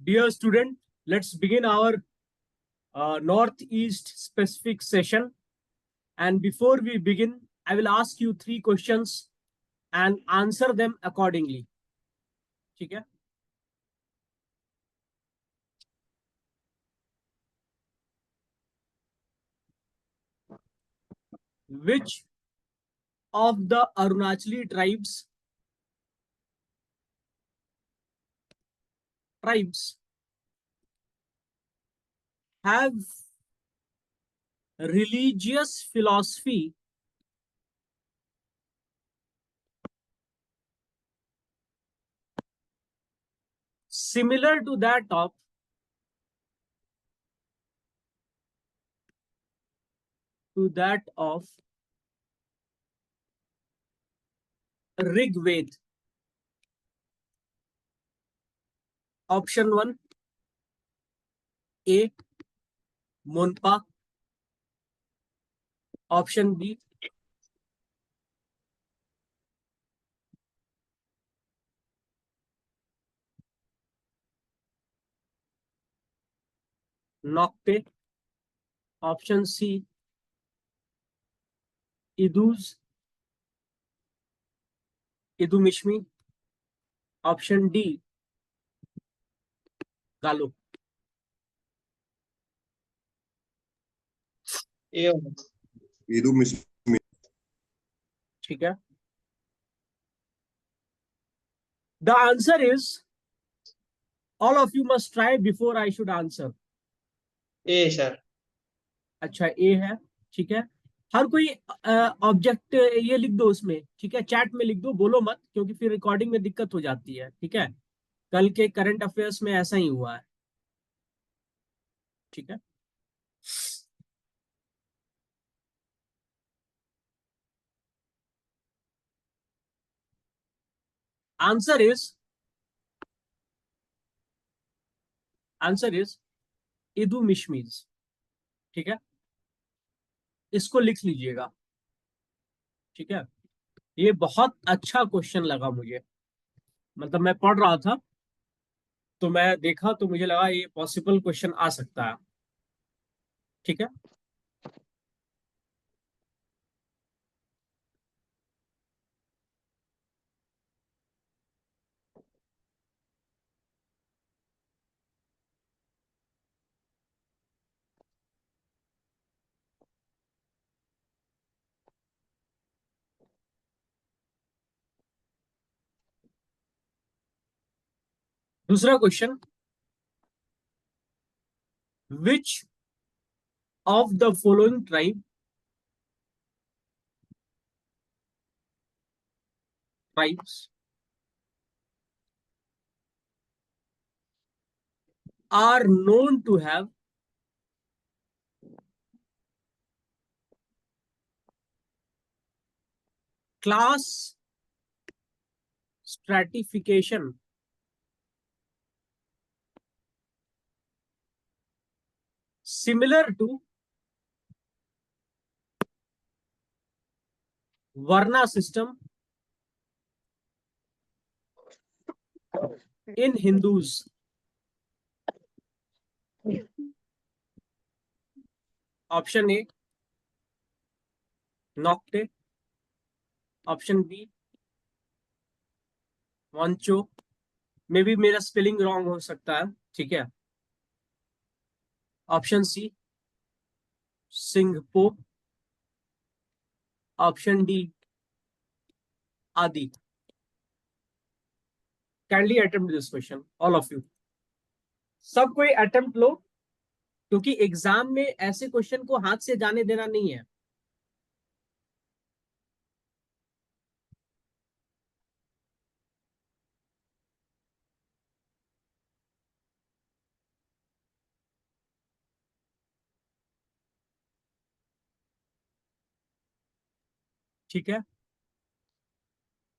Dear student, let's begin our Northeast specific session. And before we begin, I will ask you 3 questions and answer them accordingly. ठीक है? Which of the Arunachali tribes have religious philosophy similar to that of Rig Ved? Option 1, A, Monpa. Option B, Nokte. Option C, Idumishmi. Option D, Galo. Idumishmi. ठीक है. The answer is, all of you must try before I should answer. A sir. अच्छा, ए है. ठीक है. हर कोई object ये लिख दो उसमें. ठीक है, चैट में लिख दो, बोलो मत, क्योंकि फिर रिकॉर्डिंग में दिक्कत हो जाती है. ठीक है, कल के करंट अफेयर्स में ऐसा ही हुआ है. ठीक है. Answer is Idu Mishmis. ठीक है, इसको लिख लीजिएगा. ठीक है, ये बहुत अच्छा क्वेश्चन लगा मुझे. मतलब मैं पढ़ रहा था तो मैं देखा तो मुझे लगा ये पॉसिबल क्वेश्चन आ सकता है. ठीक है. दूसरा question, which of the following tribes are known to have class stratification similar to Varna system in Hindus? Option A, Nokte. Option B, Wancho. मे भी मेरा स्पेलिंग रॉन्ग हो सकता है. ठीक है. Option C, Singpho. Option D, Adi. Kindly attempt this question, all of you. सब कोई अटेम्प्ट लो, क्योंकि एग्जाम में ऐसे क्वेश्चन को हाथ से जाने देना नहीं है. ठीक है.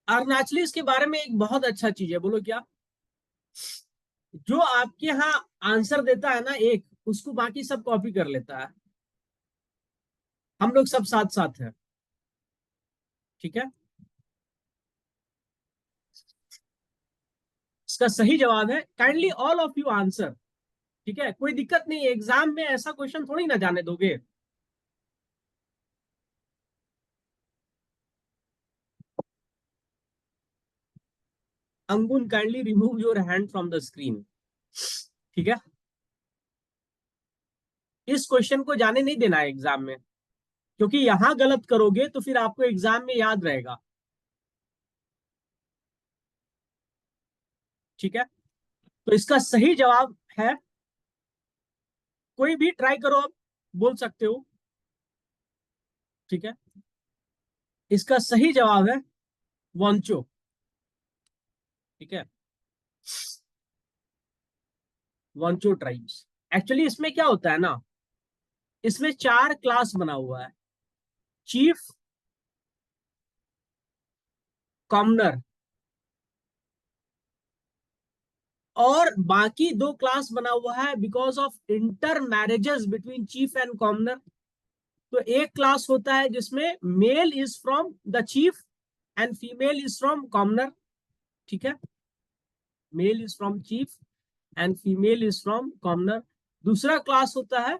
अरुणाचली के बारे में एक बहुत अच्छा चीज है. बोलो क्या? जो आपके यहाँ आंसर देता है ना एक, उसको बाकी सब कॉपी कर लेता है. हम लोग सब साथ साथ हैं. ठीक है. इसका सही जवाब है, kindly all of you answer. ठीक है, कोई दिक्कत नहीं है, एग्जाम में ऐसा क्वेश्चन थोड़ी ना जाने दोगे। Angun, kindly remove your hand from the screen. ठीक है, इस क्वेश्चन को जाने नहीं देना है एग्जाम में, क्योंकि यहां गलत करोगे तो फिर आपको एग्जाम में याद रहेगा। ठीक है, तो इसका सही जवाब है, कोई भी ट्राई करो, आप बोल सकते हो। ठीक है, इसका सही जवाब है वॉन्चो। ठीक है, वॉन्चो ट्राइब्स। एक्चुअली इसमें क्या होता है ना, इसमें 4 क्लास बना हुआ है, चीफ, कॉमनर, और बाकी 2 क्लास बना हुआ है because of inter marriages between chief and commoner. तो एक क्लास होता है जिसमें male is from the chief and female is from commoner. ठीक है, male is from chief and female is from commoner. दूसरा क्लास होता है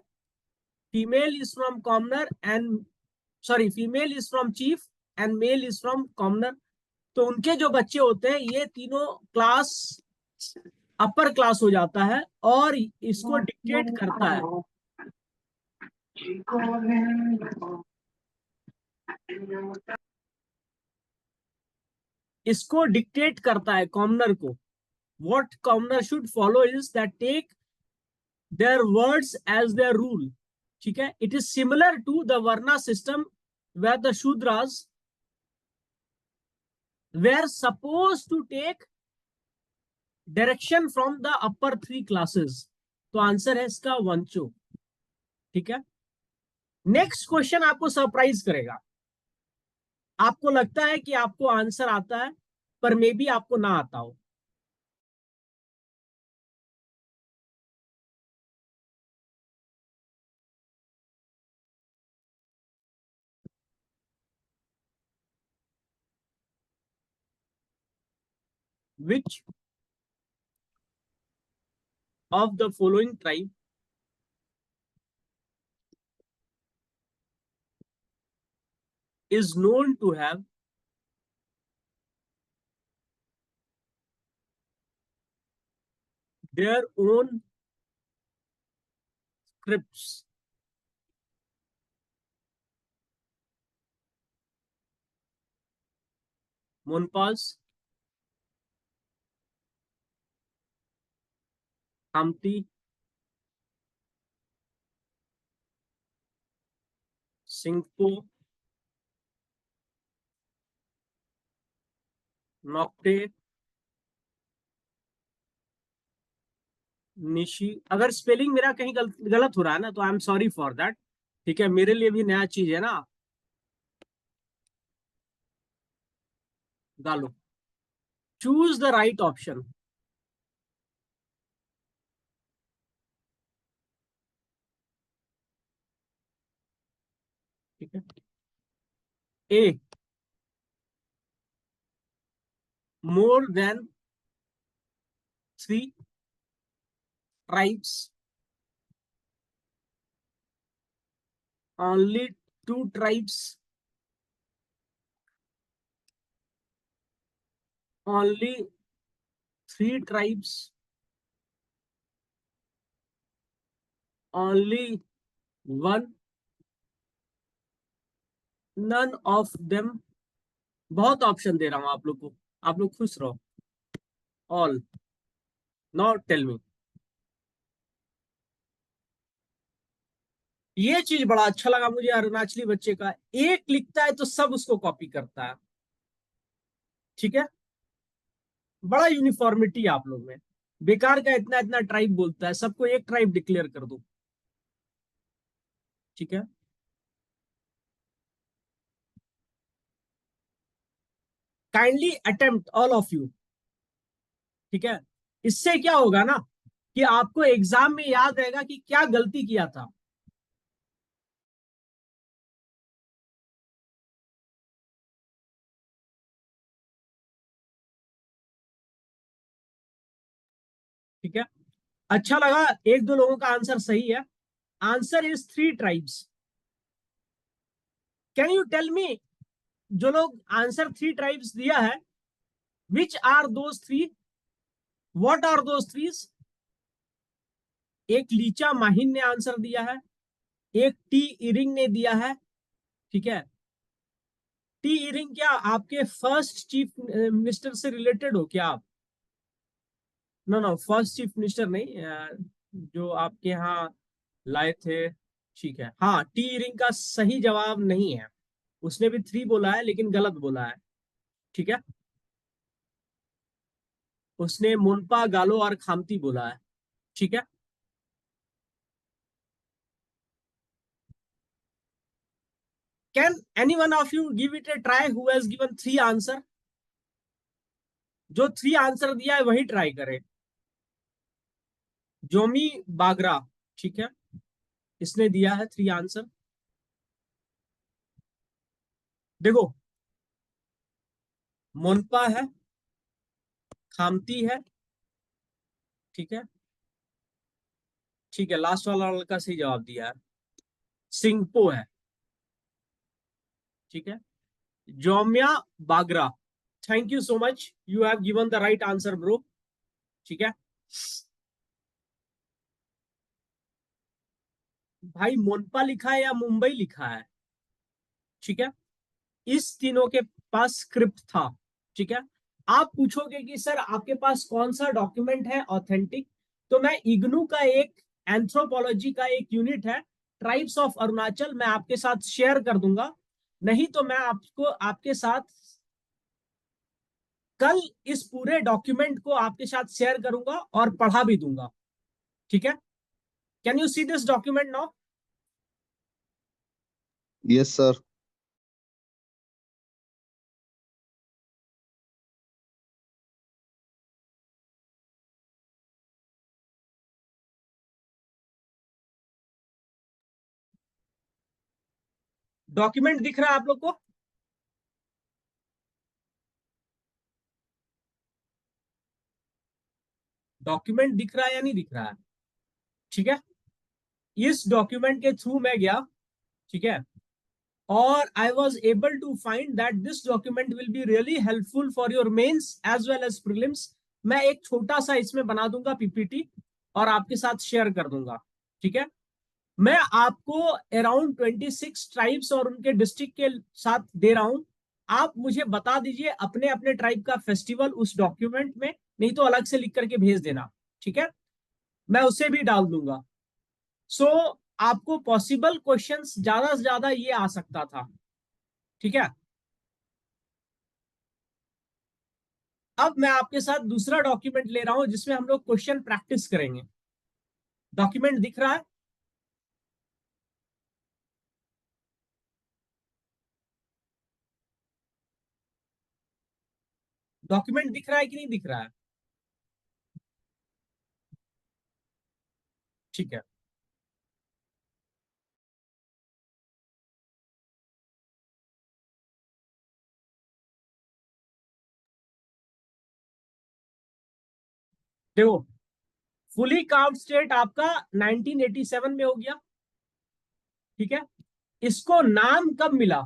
female is from commoner and, sorry, female is from chief and male is from commoner. तो उनके जो बच्चे होते हैं, ये तीनों क्लास अपर क्लास हो जाता है, और इसको डिक्टेट करता है, इसको डिक्टेट करता है कॉमनर को। What commoner should follow is that take their words as their rule. ठीक है, it is similar to the varna system where the Shudras were supposed to take direction from the upper 3 classes. तो answer है इसका वंचो। ठीक है, next question आपको surprise करेगा। आपको लगता है कि आपको आंसर आता है, पर मे बी आपको ना आता हो। विच of the following tribe is known to have their own scripts? Monpals, Hamti, Singpo, Nocte, Nishi. अगर स्पेलिंग मेरा कहीं गलत हो रहा है ना, तो I am sorry for that. ठीक है, मेरे लिए भी नया चीज है ना। गालो, चूज द राइट ऑप्शन। ठीक है, a, more than 3 tribes, only 2 tribes, only 3 tribes, only one, none of them। बहुत ऑप्शन दे रहा हूं आप लोग को, आप लोग खुश रहो। All, now tell me. ये चीज बड़ा अच्छा लगा मुझे अरुणाचली बच्चे का, एक लिखता है तो सब उसको कॉपी करता है। ठीक है, बड़ा यूनिफॉर्मिटी आप लोग में। बेकार का इतना इतना ट्राइब बोलता है, सबको एक ट्राइब डिक्लेयर कर दो। ठीक है, kindly attempt all of you. ठीक है, इससे क्या होगा ना, कि आपको एग्जाम में याद रहेगा कि क्या गलती किया था। ठीक है, अच्छा लगा, एक दो लोगों का आंसर सही है। Answer is 3 tribes. Can you tell me, जो लोग आंसर 3 ट्राइब्स दिया है, which are those 3, what are those 3? एक लीचा माहिन ने आंसर दिया है, एक टी इरिंग ने दिया है। ठीक है, टी इरिंग क्या आपके फर्स्ट चीफ मिनिस्टर से रिलेटेड हो क्या आप? No no, first chief minister नहीं, जो आपके यहाँ लाए थे। ठीक है, हाँ, टी इरिंग का सही जवाब नहीं है। उसने भी 3 बोला है लेकिन गलत बोला है। ठीक है, उसने मुनपा गालो और खामती बोला है। ठीक है, can any one of you give it A try who has given 3 answer? जो 3 आंसर दिया है वही ट्राई करे। जोमी बागरा, ठीक है, इसने दिया है 3 आंसर। देखो, मोनपा है, खामती है। ठीक है, ठीक है, लास्ट वाला लड़का सही जवाब दिया है, सिंगपो है। ठीक है, जोम्या बागरा। Thank you so much, you have given the right answer bro. ठीक है भाई, मोनपा लिखा है या मुंबई लिखा है? ठीक है, इस तीनों के पास स्क्रिप्ट था। ठीक है, आप पूछोगे कि सर आपके पास कौन सा डॉक्यूमेंट है ऑथेंटिक, तो मैं इग्नू का एक एंथ्रोपोलॉजी का एक यूनिट है, ट्राइब्स ऑफ अरुणाचल, मैं आपके साथ शेयर कर दूंगा। नहीं तो मैं आपको आपके साथ कल इस पूरे डॉक्यूमेंट को आपके साथ शेयर करूंगा और पढ़ा भी दूंगा। ठीक है, can you see this document now? Yes, sir. Document दिख रहा है आप लोग को? डॉक्यूमेंट दिख रहा है या नहीं दिख रहा है? ठीक है, इस डॉक्यूमेंट के थ्रू मैं गया। ठीक है, और I was able to find that this document will be really helpful for your mains as well as prelims. मैं एक छोटा सा इसमें बना दूंगा पीपीटी और आपके साथ शेयर कर दूंगा। ठीक है, मैं आपको अराउंड 26 ट्राइब्स और उनके डिस्ट्रिक्ट के साथ दे रहा हूं। आप मुझे बता दीजिए अपने अपने ट्राइब का फेस्टिवल उस डॉक्यूमेंट में, नहीं तो अलग से लिख करके भेज देना। ठीक है, मैं उसे भी डाल दूंगा। सो आपको पॉसिबल क्वेश्चंस ज्यादा से ज्यादा ये आ सकता था। ठीक है, अब मैं आपके साथ दूसरा डॉक्यूमेंट ले रहा हूं जिसमें हम लोग क्वेश्चन प्रैक्टिस करेंगे। डॉक्यूमेंट दिख रहा है? डॉक्यूमेंट दिख रहा है कि नहीं दिख रहा है? ठीक है, देखो, फुली कार्व स्टेट आपका 1987 में हो गया। ठीक है, इसको नाम कब मिला?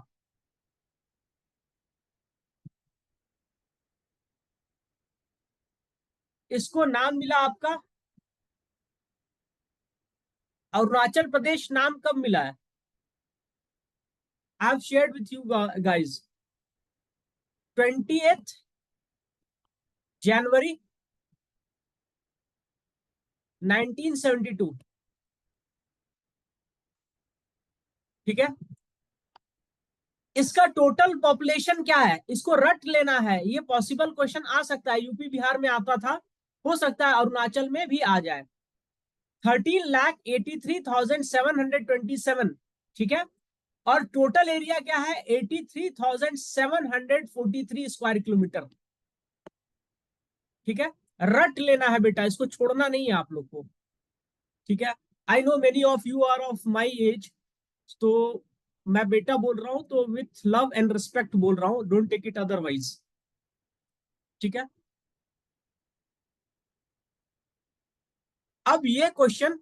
इसको नाम मिला आपका, अरुणाचल प्रदेश नाम कब मिला है? I have shared with you guys, 20 जनवरी 1972। ठीक है, इसका टोटल पॉपुलेशन क्या है, इसको रट लेना है। ये पॉसिबल क्वेश्चन आ सकता है, यूपी बिहार में आता था, हो सकता है अरुणाचल में भी आ जाए। 13,83,727। ठीक है, और टोटल एरिया क्या है? 83,743 स्क्वायर किलोमीटर। ठीक है, रट लेना है बेटा, इसको छोड़ना नहीं है आप लोग को। ठीक है, I know many of you are of my age, तो मैं बेटा बोल रहा हूं तो विथ लव एंड रिस्पेक्ट बोल रहा हूं, डोंट टेक इट अदरवाइज। ठीक है, अब ये क्वेश्चन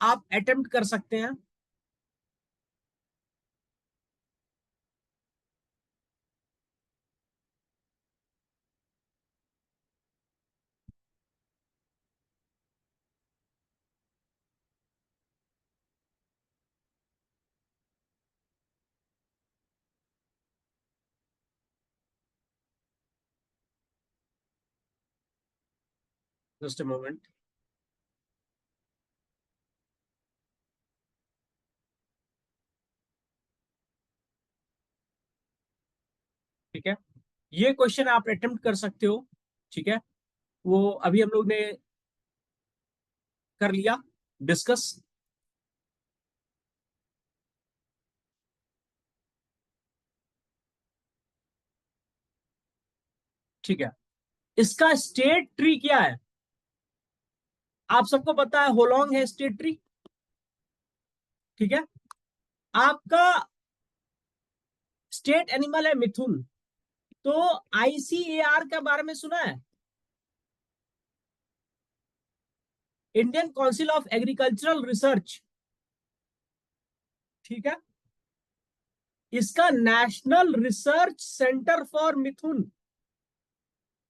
आप अटेम्प्ट कर सकते हैं। Just a moment. ठीक है, ये क्वेश्चन आप अटेम्प्ट कर सकते हो। ठीक है, वो अभी हम लोग ने कर लिया डिस्कस। ठीक है, इसका स्टेट ट्री क्या है? आप सबको पता है होलोंग है स्टेट ट्री। ठीक है, आपका स्टेट एनिमल है मिथुन। तो आईसीएआर के बारे में सुना है? Indian council of agricultural research. ठीक है, इसका नेशनल रिसर्च सेंटर फॉर मिथुन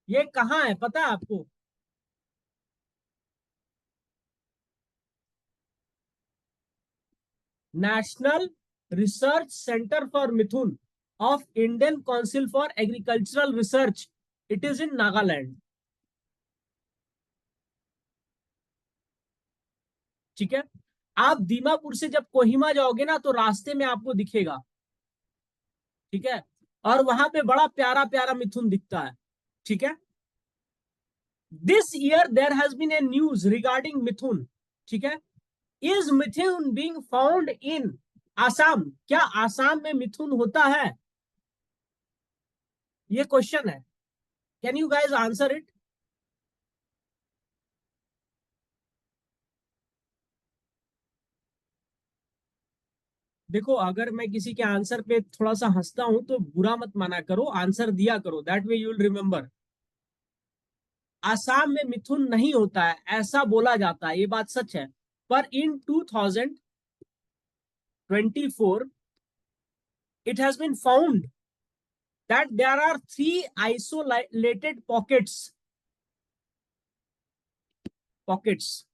ये कहां है पता है आपको? National research centre for Mithun of Indian council for agricultural research, it is in Nagaland. ठीक है, आप दीमापुर से जब कोहिमा जाओगे ना तो रास्ते में आपको दिखेगा। ठीक है, और वहां पे बड़ा प्यारा प्यारा मिथुन दिखता है। ठीक है, this year there has been a news regarding mithun. ठीक है, is mithun being found in Assam? क्या आसाम में मिथुन होता है? ये क्वेश्चन है। Can you guys answer it? देखो, अगर मैं किसी के आंसर पे थोड़ा सा हंसता हूं तो बुरा मत माना करो, आंसर दिया करो, that way you will remember. Assam में मिथुन नहीं होता है ऐसा बोला जाता है, ये बात सच है। पर इन 2024 it has been found that there are three isolated pockets pockets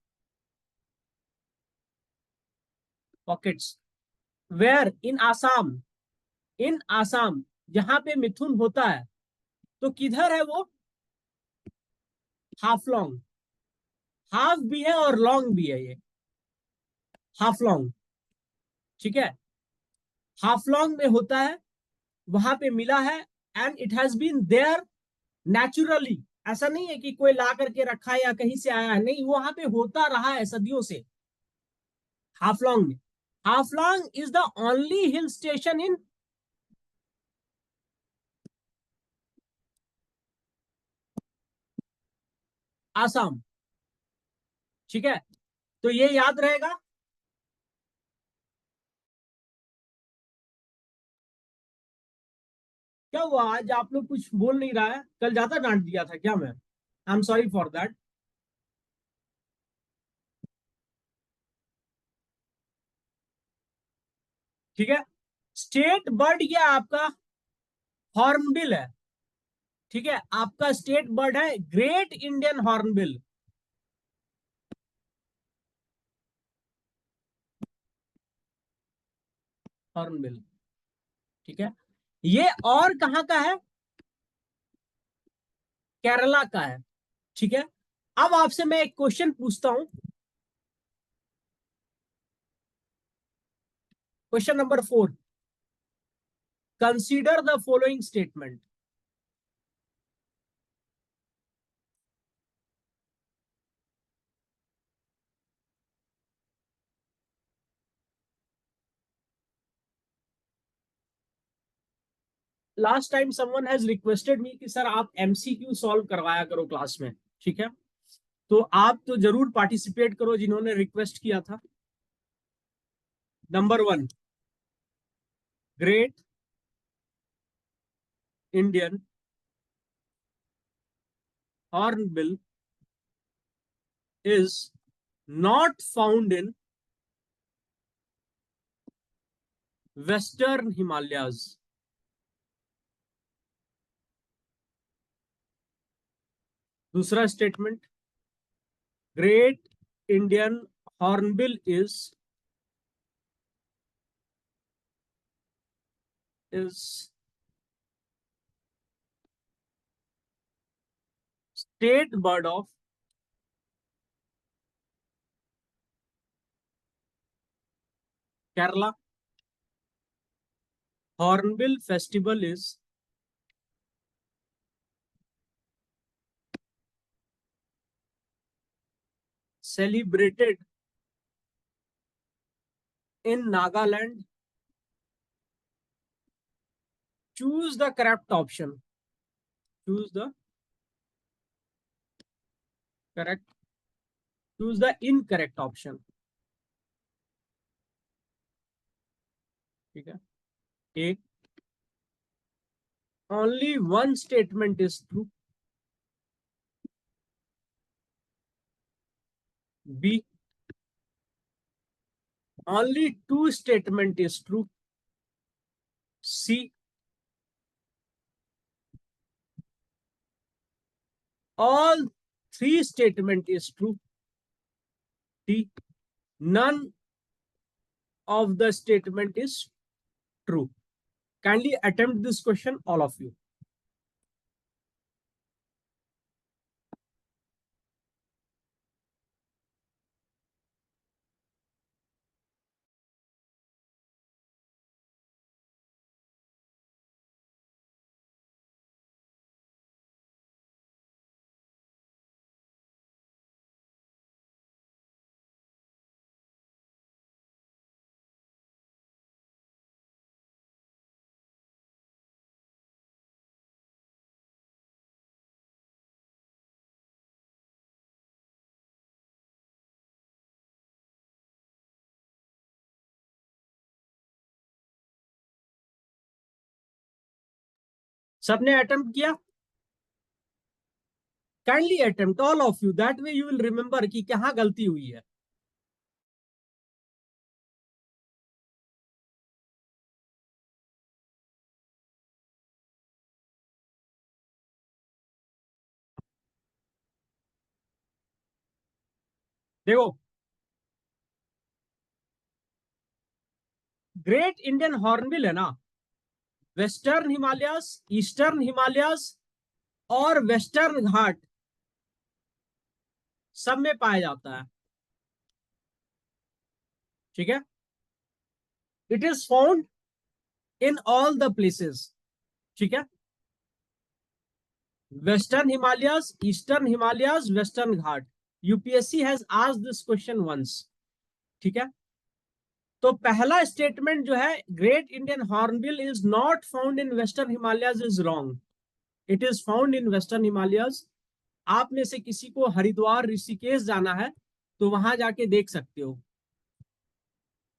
where in Assam जहां पे मिथुन होता है। तो किधर है वो? हाफलोंग। हाफ भी है और लॉन्ग भी है ये, हाफलोंग। ठीक है, हाफलोंग में होता है, वहां पे मिला है। And it has been there naturally. ऐसा नहीं है कि कोई ला करके रखा है या कहीं से आया है, नहीं, वहां पे होता रहा है सदियों से। हाफलोंग में, Haflong is the only hill station इन आसाम। ठीक है, तो ये याद रहेगा। क्या हुआ आज आप लोग कुछ बोल नहीं रहा है? कल ज्यादा डांट दिया था क्या मैं? I am sorry for that. ठीक है, स्टेट बर्ड ये आपका हॉर्नबिल है। ठीक है, आपका स्टेट बर्ड है ग्रेट इंडियन हॉर्नबिल। हॉर्नबिल। ठीक है, ये और कहाँ का है? केरला का है। ठीक है, अब आपसे मैं एक क्वेश्चन पूछता हूं। Question number 4, consider the following statement. Last time someone has requested मी कि सर आप एमसीक्यू सॉल्व करवाया करो क्लास में। ठीक है, तो आप तो जरूर पार्टिसिपेट करो जिन्होंने रिक्वेस्ट किया था। Number 1, great Indian hornbill is not found in Western Himalayas. दूसरा statement, great Indian hornbill is state bird of Kerala. Hornbill festival is celebrated in Nagaland. Choose the correct option. Choose the correct. Choose the incorrect option. ठीक है. A. Only one statement is true. B. Only two statement is true. C. All three statement is true. D. None of the statement is true. Kindly attempt this question, all of you. सबने attempt किया? Kindly attempt all of you, that way you will remember कि कहां गलती हुई है. देखो, great Indian hornbill है ना, वेस्टर्न हिमालयस, ईस्टर्न हिमालयस और वेस्टर्न घाट सब में पाया जाता है. ठीक है. It is found in all the places. ठीक है. Western Himalayas, eastern Himalayas, western Ghat. UPSC has asked this question once. ठीक है. तो पहला स्टेटमेंट जो है, great Indian hornbill is not found in western Himalayas, is wrong. It is found in western Himalayas. आप में से किसी को हरिद्वार, ऋषिकेश जाना है तो वहां जाके देख सकते हो.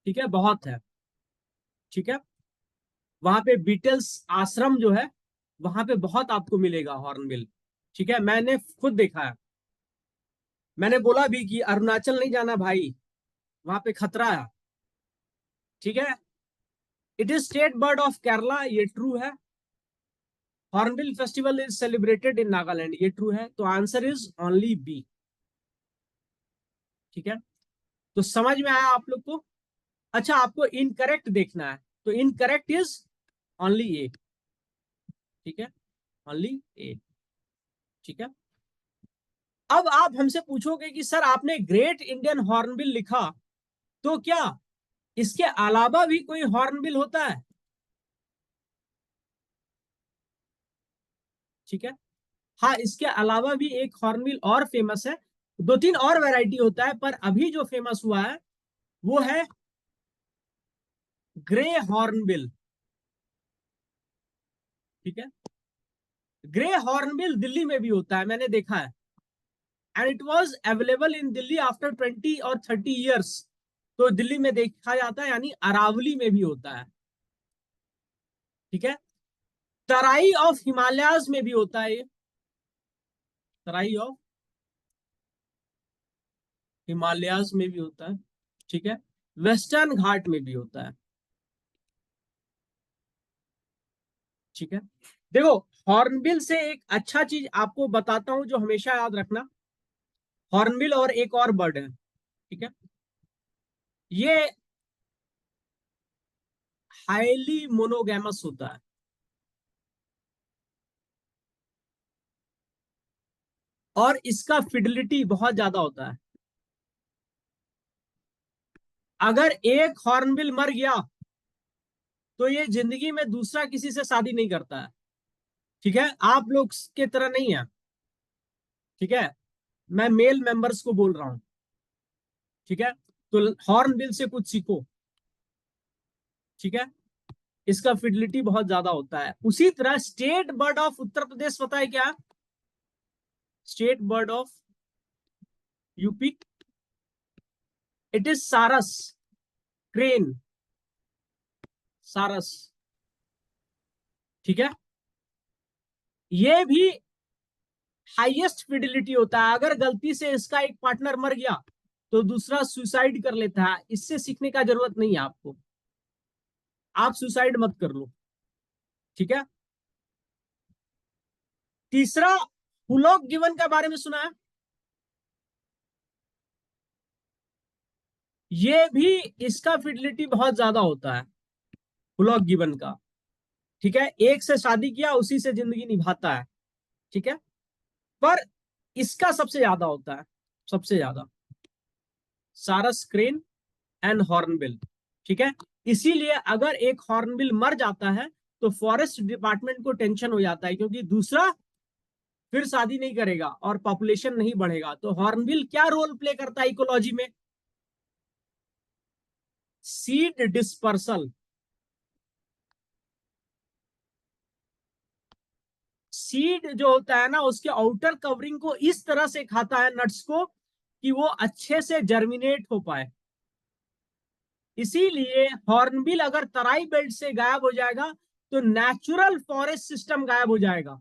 ठीक है, बहुत है. ठीक है. वहां पे बीटल्स आश्रम जो है, वहां पे बहुत आपको मिलेगा हॉर्नबिल. ठीक है, मैंने खुद देखा है. मैंने बोला भी कि अरुणाचल नहीं जाना भाई, वहां पे खतरा है. ठीक है. It is state bird of Kerala, ये ट्रू है. Hornbill festival is celebrated in Nagaland, ये ट्रू है. तो आंसर इज ओनली बी. ठीक है. तो समझ में आया आप लोग को? अच्छा, आपको इनकरेक्ट देखना है, तो इनकरेक्ट इज ओनली ए. ठीक है, ओनली ए. ठीक है. अब आप हमसे पूछोगे कि सर आपने ग्रेट इंडियन हॉर्नबिल लिखा, तो क्या इसके अलावा भी कोई हॉर्नबिल होता है? ठीक है. हाँ, इसके अलावा भी एक हॉर्नबिल और फेमस है. दो तीन और वैरायटी होता है, पर अभी जो फेमस हुआ है वो है ग्रे हॉर्नबिल. ठीक है. ग्रे हॉर्नबिल दिल्ली में भी होता है, मैंने देखा है. And it was available in Delhi after 20 और 30 ईयर्स. तो दिल्ली में देखा जाता है, यानी अरावली में भी होता है. ठीक है. तराई ऑफ हिमालयाज में भी होता है ये. तराई ऑफ हिमालयाज में भी होता है, ठीक है, वेस्टर्न घाट में भी होता है, ठीक है। देखो, हॉर्नबिल से एक अच्छा चीज आपको बताता हूं जो हमेशा याद रखना। हॉर्नबिल और एक और बर्ड है, ठीक है, ये हाईली मोनोगैमस होता है, और इसका फिडिलिटी बहुत ज्यादा होता है। अगर एक हॉर्नबिल मर गया तो ये जिंदगी में दूसरा किसी से शादी नहीं करता है, ठीक है, आप लोग के तरह नहीं है, ठीक है, मैं मेल मेंबर्स को बोल रहा हूं, ठीक है। तो हॉर्नबिल से कुछ सीखो, ठीक है, इसका फिडिलिटी बहुत ज्यादा होता है। उसी तरह state bird of Uttar Pradesh पता है क्या? State bird of UP, it is सारस क्रेन, सारस, ठीक है। ये भी हाईएस्ट फिडिलिटी होता है। अगर गलती से इसका एक पार्टनर मर गया तो दूसरा सुसाइड कर लेता है। इससे सीखने का जरूरत नहीं है आपको, आप सुसाइड मत कर लो, ठीक है। तीसरा, हुलॉक गिवन के बारे में सुना है? ये भी, इसका फिडिलिटी बहुत ज्यादा होता है हुलॉक गिवन का, ठीक है। एक से शादी किया, उसी से जिंदगी निभाता है, ठीक है। पर इसका सबसे ज्यादा होता है, सबसे ज्यादा, सारस क्रेन एंड हॉर्नबिल, ठीक है। इसीलिए अगर एक हॉर्नबिल मर जाता है तो फॉरेस्ट डिपार्टमेंट को टेंशन हो जाता है, क्योंकि दूसरा फिर शादी नहीं करेगा और पॉपुलेशन नहीं बढ़ेगा। तो हॉर्नबिल क्या रोल प्ले करता है इकोलॉजी में? Seed dispersal. सीड जो होता है ना, उसके आउटर कवरिंग को इस तरह से खाता है, नट्स को, कि वो अच्छे से जर्मिनेट हो पाए। इसीलिए हॉर्नबिल अगर तराई बेल्ट से गायब हो जाएगा तो नेचुरल फॉरेस्ट सिस्टम गायब हो जाएगा,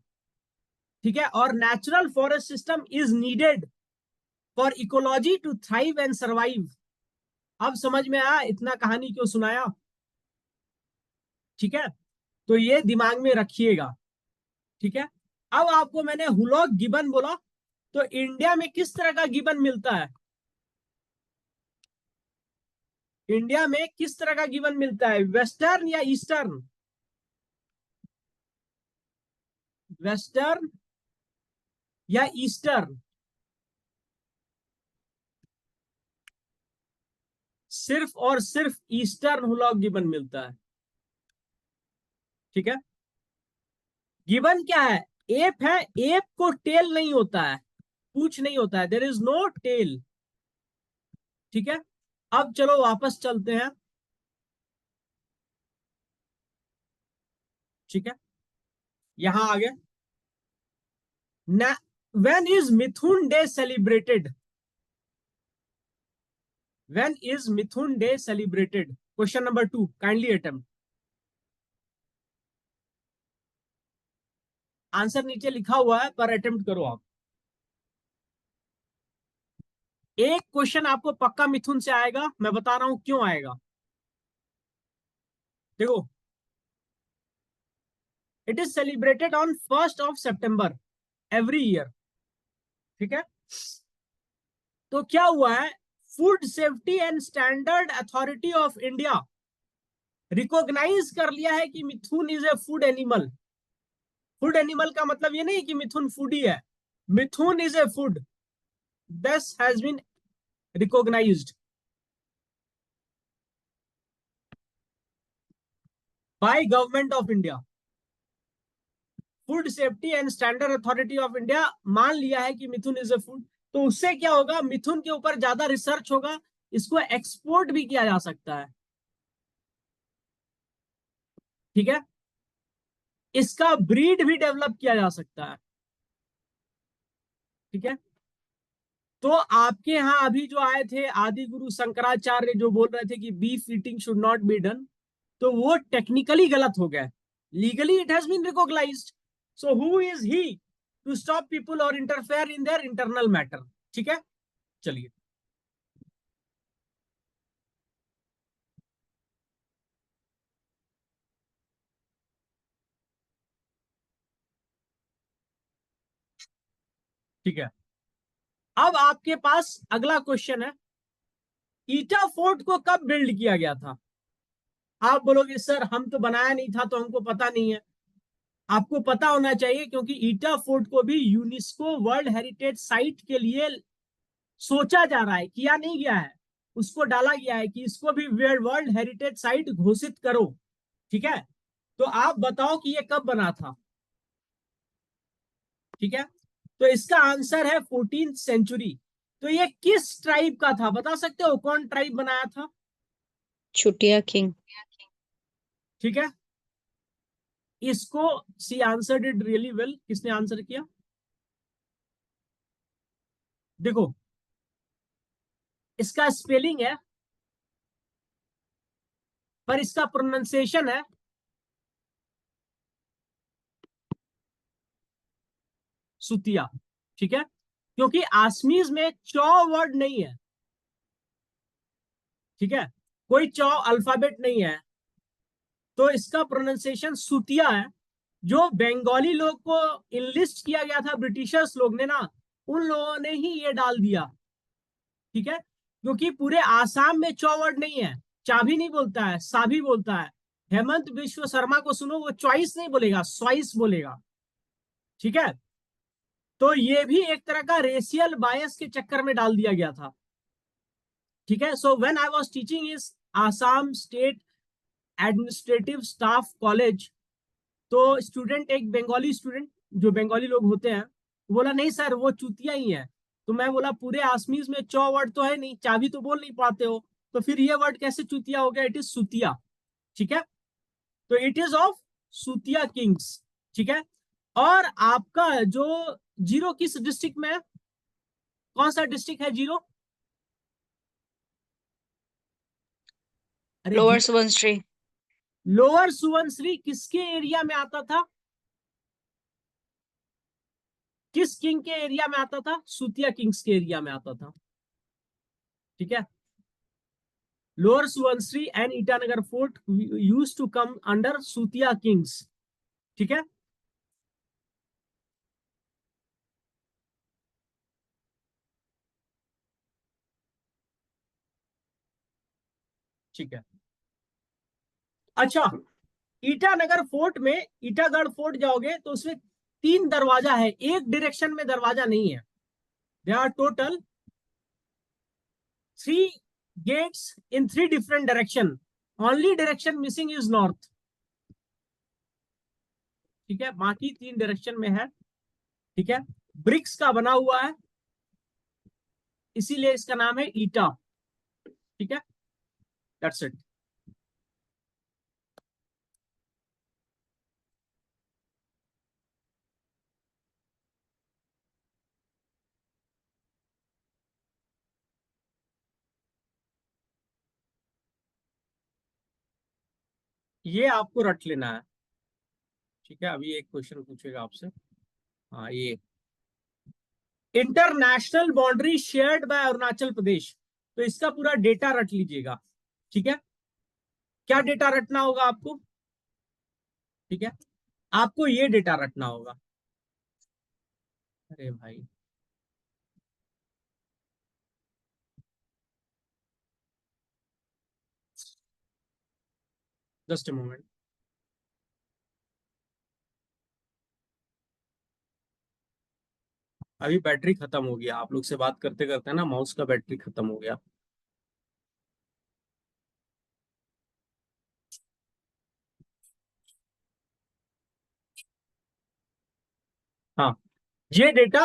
ठीक है। और natural forest system is needed for ecology to thrive and survive. अब समझ में आया इतना कहानी क्यों सुनाया, ठीक है। तो ये दिमाग में रखिएगा, ठीक है। अब आपको मैंने हुलॉक गिबन बोला, तो इंडिया में किस तरह का गिबन मिलता है? इंडिया में किस तरह का गिबन मिलता है, वेस्टर्न या ईस्टर्न? वेस्टर्न या ईस्टर्न? सिर्फ और सिर्फ ईस्टर्न हुलॉक गिबन मिलता है, ठीक है। गिबन क्या है? एप है, एप को टेल नहीं होता है, पूछ नहीं होता है, देर इज नो टेल, ठीक है। अब चलो वापस चलते हैं, ठीक है, यहां आ गए। When is Mithun day celebrated? When is Mithun day celebrated? Question number 2, kindly attempt. Answer नीचे लिखा हुआ है, पर अटेम्प्ट करो आप। एक क्वेश्चन आपको पक्का मिथुन से आएगा, मैं बता रहा हूं क्यों आएगा। देखो, इट इज सेलिब्रेटेड ऑन 1 सितंबर एवरी ईयर, ठीक है। तो क्या हुआ है, food safety and standard authority of India recognise कर लिया है कि mithun is a food animal. Food animal का मतलब ये नहीं कि मिथुन फूडी है, mithun is a food, this has been recognised by government of India. Food safety and standard authority of India मान लिया है कि मिथुन इज ए फूड। तो उससे क्या होगा, मिथुन के ऊपर ज्यादा रिसर्च होगा, इसको एक्सपोर्ट भी किया जा सकता है, ठीक है। इसका ब्रीड भी डेवलप किया जा सकता है, ठीक है। तो आपके यहां अभी जो आए थे आदि गुरु शंकराचार्य, जो बोल रहे थे कि beef eating should not be done, तो वो टेक्निकली गलत हो गया, legally it has been recognised. So who is he? To stop people और interfere in their internal matter. ठीक है, चलिए। ठीक है, अब आपके पास अगला क्वेश्चन है, ईटा फोर्ट को कब बिल्ड किया गया था? आप बोलोगे सर हम तो बनाया नहीं था, तो हमको पता नहीं है। आपको पता होना चाहिए, क्योंकि ईटा फोर्ट को भी यूनेस्को वर्ल्ड हेरिटेज साइट के लिए सोचा जा रहा है, किया नहीं गया है, उसको डाला गया है कि इसको भी वर्ल्ड हेरिटेज साइट घोषित करो। ठीक है, तो आप बताओ कि ये कब बना था? ठीक है, तो इसका आंसर है 14th सेंचुरी। तो ये किस ट्राइब का था, बता सकते हो कौन ट्राइब बनाया था? चुटिया किंग। ठीक है, इसको see answer did really well. किसने आंसर किया? देखो, इसका स्पेलिंग है, पर इसका प्रोनाउंसिएशन है सुतिया। ठीक है, क्योंकि आसमीज में चौ वर्ड नहीं है। ठीक है, कोई चौ अल्फाबेट नहीं है, तो इसका प्रोनाउंसिएशन सुतिया है। जो बंगाली लोग को इनलिस्ट किया गया था ब्रिटिशर्स लोग ने ना, उन लोगों ने ही ये डाल दिया। ठीक है, क्योंकि पूरे आसाम में चौ वर्ड नहीं है। चाबी नहीं बोलता है, साभी बोलता है। हेमंत विश्व शर्मा को सुनो, वो चॉइस नहीं बोलेगा, स्वाइस बोलेगा। ठीक है, तो ये भी एक तरह का रेशियल बायस के चक्कर में डाल दिया गया था। ठीक है, so when I was teaching इस Assam state administrative staff college, तो स्टूडेंट, एक बंगाली स्टूडेंट, जो बंगाली लोग होते हैं, बोला नहीं सर वो चूतिया ही है। तो मैं बोला पूरे आसमीज में चौ वर्ड तो है नहीं, चाबी तो बोल नहीं पाते हो, तो फिर ये वर्ड कैसे चूतिया हो गया? It is Sutiya. ठीक है, तो it is of Sutiya kings. ठीक है, और आपका जो जीरो किस डिस्ट्रिक्ट में है? कौन सा डिस्ट्रिक्ट है जीरो? अरे लोअर सुबनसिरी। लोअर सुबनसिरी किसके एरिया में आता था? किस किंग के एरिया में आता था? सुतिया किंग्स के एरिया में आता था। ठीक है, lower Subansiri and Itanagar fort used to come under Sutiya kings. ठीक है, ठीक है। अच्छा, ईटानगर फोर्ट में, ईटागढ़ फोर्ट जाओगे तो उसमें तीन दरवाजा है, एक डायरेक्शन में दरवाजा नहीं है। They are total three gates in three different direction, only direction missing is north. ठीक है, बाकी तीन डायरेक्शन में है। ठीक है, ब्रिक्स का बना हुआ है, इसीलिए इसका नाम है ईटा। ठीक है, दैट्स इट। ये आपको रट लेना है। ठीक है, अभी एक क्वेश्चन पूछेगा आपसे। हाँ, ये international boundary shared by Arunachal Pradesh, तो इसका पूरा डेटा रट लीजिएगा। ठीक है, क्या डेटा रटना होगा आपको? ठीक है, आपको ये डेटा रटना होगा। अरे भाई, जस्ट अ मोमेंट। अभी बैटरी खत्म हो गया, आप लोग से बात करते करते ना माउस का बैटरी खत्म हो गया। हाँ, ये डेटा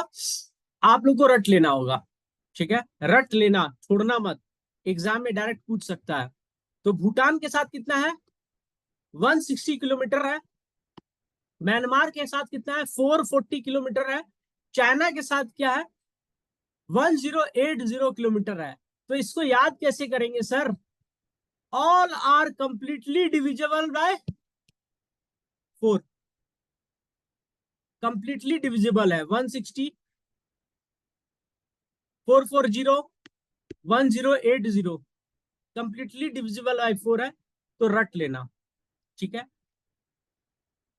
आप लोग को रट लेना होगा। ठीक है, रट लेना, छोड़ना मत, एग्जाम में डायरेक्ट पूछ सकता है। तो भूटान के साथ कितना है? 160 किलोमीटर है। म्यांमार के साथ कितना है? 440 किलोमीटर है। चाइना के साथ क्या है? 1080 किलोमीटर है। तो इसको याद कैसे करेंगे sir? All are completely divisible by 4। Completely divisible है 160, 440, 1080, कंप्लीटली डिविजिबल बाय 4 है, तो रट लेना। ठीक है,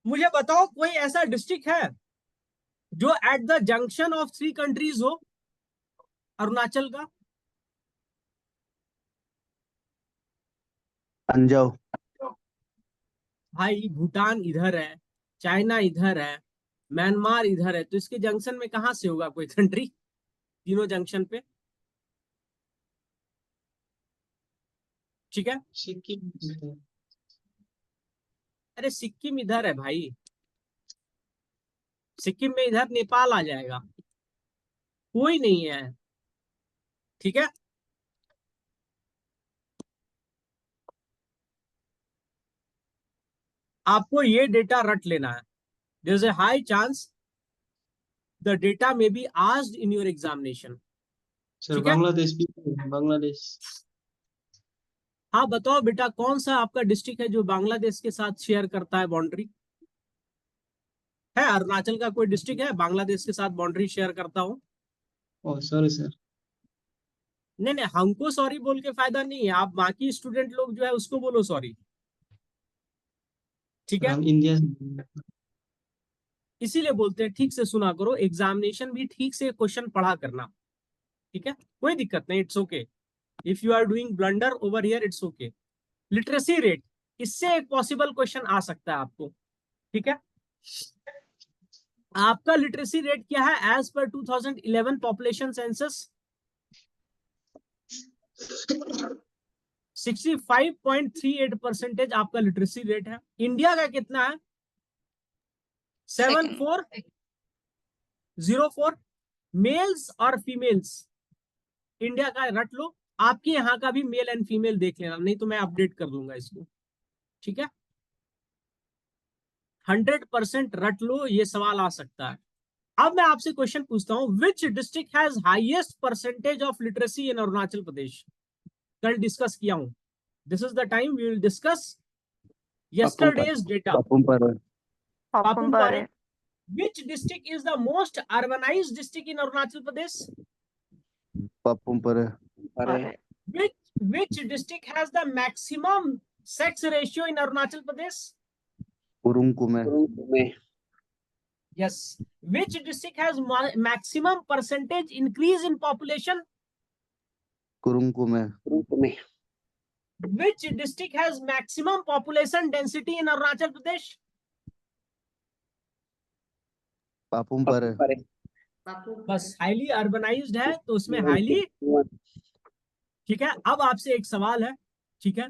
मुझे बताओ कोई ऐसा डिस्ट्रिक्ट है जो at the junction of 3 countries हो अरुणाचल का? अंजाव। भाई भूटान इधर है, चाइना इधर है, म्यांमार इधर है, तो इसके जंक्शन में कहां से होगा कोई कंट्री तीनों जंक्शन पे? ठीक है, सिक्किम है। अरे सिक्किम इधर है भाई, सिक्किम में इधर नेपाल आ जाएगा, कोई नहीं है। ठीक है, आपको ये डेटा रट लेना है। There is a high chance the data may be asked in your examination. Sir ठीक है, बांग्लादेश भी है, बांग्लादेश। हाँ बताओ बेटा, कौन सा आपका डिस्ट्रिक्ट है जो बांग्लादेश के साथ शेयर करता है बाउंड्री? है अरुणाचल का कोई डिस्ट्रिक्ट है बांग्लादेश के साथ बाउंड्री शेयर करता हो? Oh sorry sir. नहीं नहीं, हमको सॉरी बोल के फायदा नहीं है, आप बाकी स्टूडेंट लोग जो है उसको बोलो सॉरी। ठीक सर है, हम इंडिया से। इसीलिए बोलते हैं ठीक से सुना करो, एग्जामिनेशन भी ठीक से क्वेश्चन पढ़ा करना। ठीक है, कोई दिक्कत नहीं, it's okay if you are doing blunder over here, it's okay. Literacy rate, इससे एक पॉसिबल क्वेश्चन आ सकता है आपको। ठीक है, आपका लिटरेसी रेट क्या है एज पर 2011 पॉपुलेशन सेंसस? 65.38% आपका लिटरेसी रेट है। इंडिया का कितना है? 7404। मेल्स और फीमेल्स इंडिया का रट लो, आपके यहाँ का भी मेल एंड फीमेल देख लेना, नहीं तो मैं अपडेट कर दूंगा इसको। ठीक है, 100% रट लो, ये सवाल आ सकता है। अब मैं आपसे क्वेश्चन पूछता हूं, which district has highest percentage of literacy in Arunachal Pradesh? कल डिस्कस किया हूं, this is the time we will discuss yesterday's data. Papum Papum Pare. Which district is the most urbanized district in Arunachal Pradesh? पर Which district has the maximum sex ratio in Arunachal Pradesh? कुरुंकु में Yes. Which district has maximum percentage increase in population? कुरुंकु में Which district has maximum population density in Arunachal Pradesh? Papum पर बस highly urbanised है तो उसमें highly. ठीक है, अब आपसे एक सवाल है। ठीक है,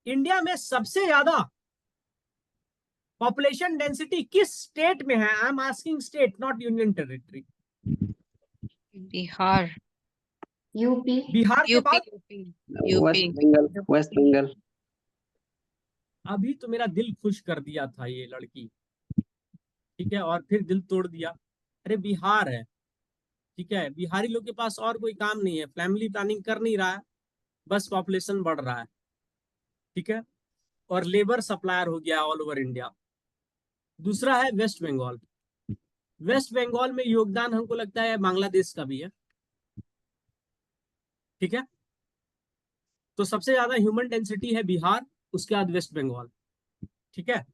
इंडिया में सबसे ज्यादा पॉपुलेशन डेंसिटी किस स्टेट में है? I am asking state, not union territory. Bihar. UP. Bihar के बाद यूपी। वेस्ट बंगाल। अभी तो मेरा दिल खुश कर दिया था ये लड़की, ठीक है, और फिर दिल तोड़ दिया। अरे बिहार है। ठीक है, बिहारी लोग के पास और कोई काम नहीं है, फैमिली प्लानिंग कर नहीं रहा है, बस पॉपुलेशन बढ़ रहा है। ठीक है, और लेबर सप्लायर हो गया ऑल ओवर इंडिया। दूसरा है वेस्ट बंगाल। वेस्ट बंगाल में योगदान हमको लगता है बांग्लादेश का भी है। ठीक है, तो सबसे ज्यादा ह्यूमन डेंसिटी है बिहार, उसके बाद वेस्ट बंगाल। ठीक है,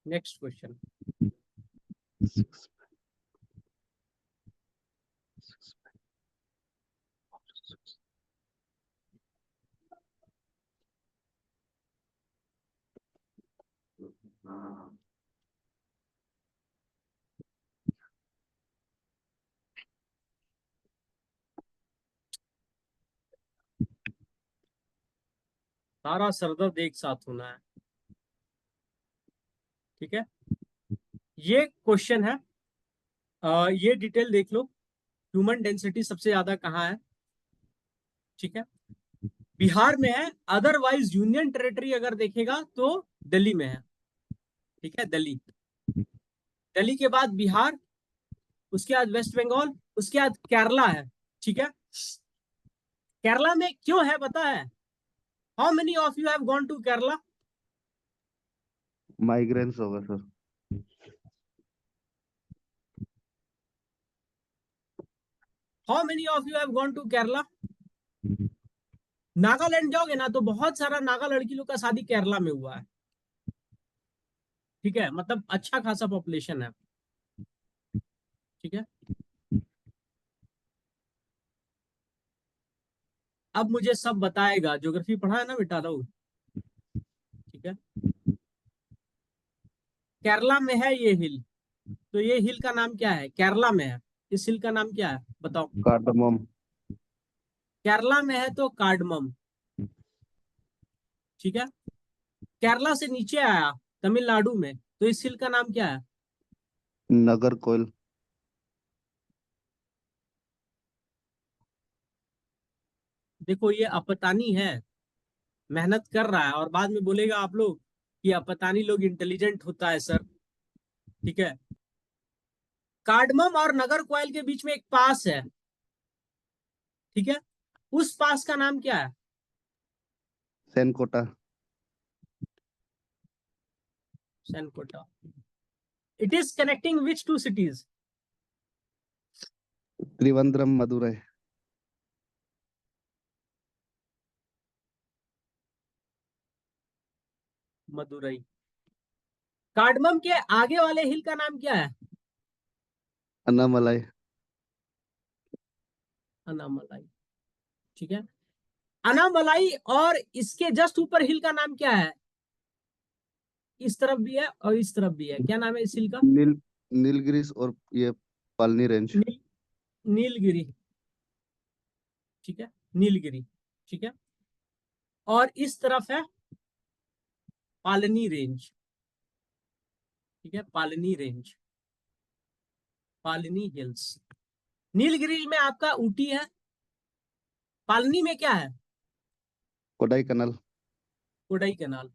नेक्स्ट क्वेश्चन। सारा सरदर्द एक साथ होना है। ठीक है, ये क्वेश्चन है, ये डिटेल देख लो, ह्यूमन डेंसिटी सबसे ज्यादा कहाँ है? ठीक है, बिहार में है, अदरवाइज यूनियन टेरिटरी अगर देखेगा तो दिल्ली में है। ठीक है, दिल्ली, दिल्ली के बाद बिहार, उसके बाद वेस्ट बंगाल, उसके बाद केरला है। ठीक है, केरला में क्यों है पता है? How many of you have gone to Kerala? Migrants होगा sir. How many of you have gone to Kerala? Nagaland जाओगे ना तो बहुत सारा नागा लड़की लोग का शादी केरला में हुआ है। ठीक है, मतलब अच्छा खासा पॉपुलेशन है। ठीक है, अब मुझे सब बताएगा। ज्योग्राफी पढ़ा है ना बेटा राहुल? ठीक है, केरला में है ये हिल, तो ये हिल का नाम क्या है? केरला में है, इस हिल का नाम क्या है बताओ? कार्डमम। केरला में है तो कार्डमम। ठीक है, केरला से नीचे आया तमिलनाडु में, तो इस हिल का नाम क्या है? नगर कोयल। देखो ये अपतानी है, मेहनत कर रहा है, और बाद में बोलेगा आप लोग कि अपतानी लोग इंटेलिजेंट होता है सर। ठीक है, कार्डमम और नगर कोयल के बीच में एक पास है। ठीक है, उस पास का नाम क्या है? Senkota. Senkota. It is connecting which two cities? Trivandrum Madurai. Madurai. Cardamom के आगे वाले हिल का नाम क्या है? अन्नामलाई। अनामलाई। ठीक है, अनामलाई और इसके जस्ट ऊपर हिल का नाम क्या है? इस तरफ भी है और इस तरफ भी है, क्या नाम है इस हिल का? नील नीलगिरीस और ये पालनी रेंज। नील, नीलगिरी। ठीक है, नीलगिरी। ठीक है, और इस तरफ है पालनी रेंज। ठीक है, पालनी रेंज, पालनी हिल्स। नीलगिरी में आपका ऊटी है, पालनी में क्या है? कोडाई कनाल। कोडाई कनाल।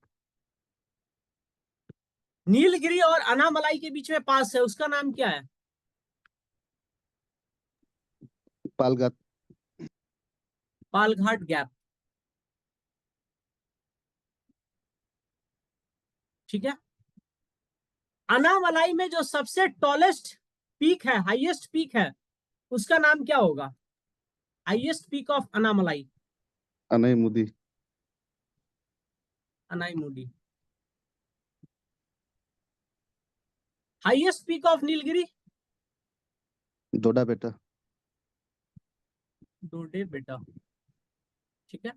नीलगिरी और अनामलाई के बीच में पास है, उसका नाम क्या है? पालघाट। पालघाट गैप। ठीक है, अनामलाई में जो सबसे टॉलेस्ट पीक है, हाईएस्ट पीक है, उसका नाम क्या होगा? Highest peak of Anamalai. Anaimudi. Anaimudi. Highest peak of Nilgiri? Dodda Betta. Dodde बेटा। ठीक है,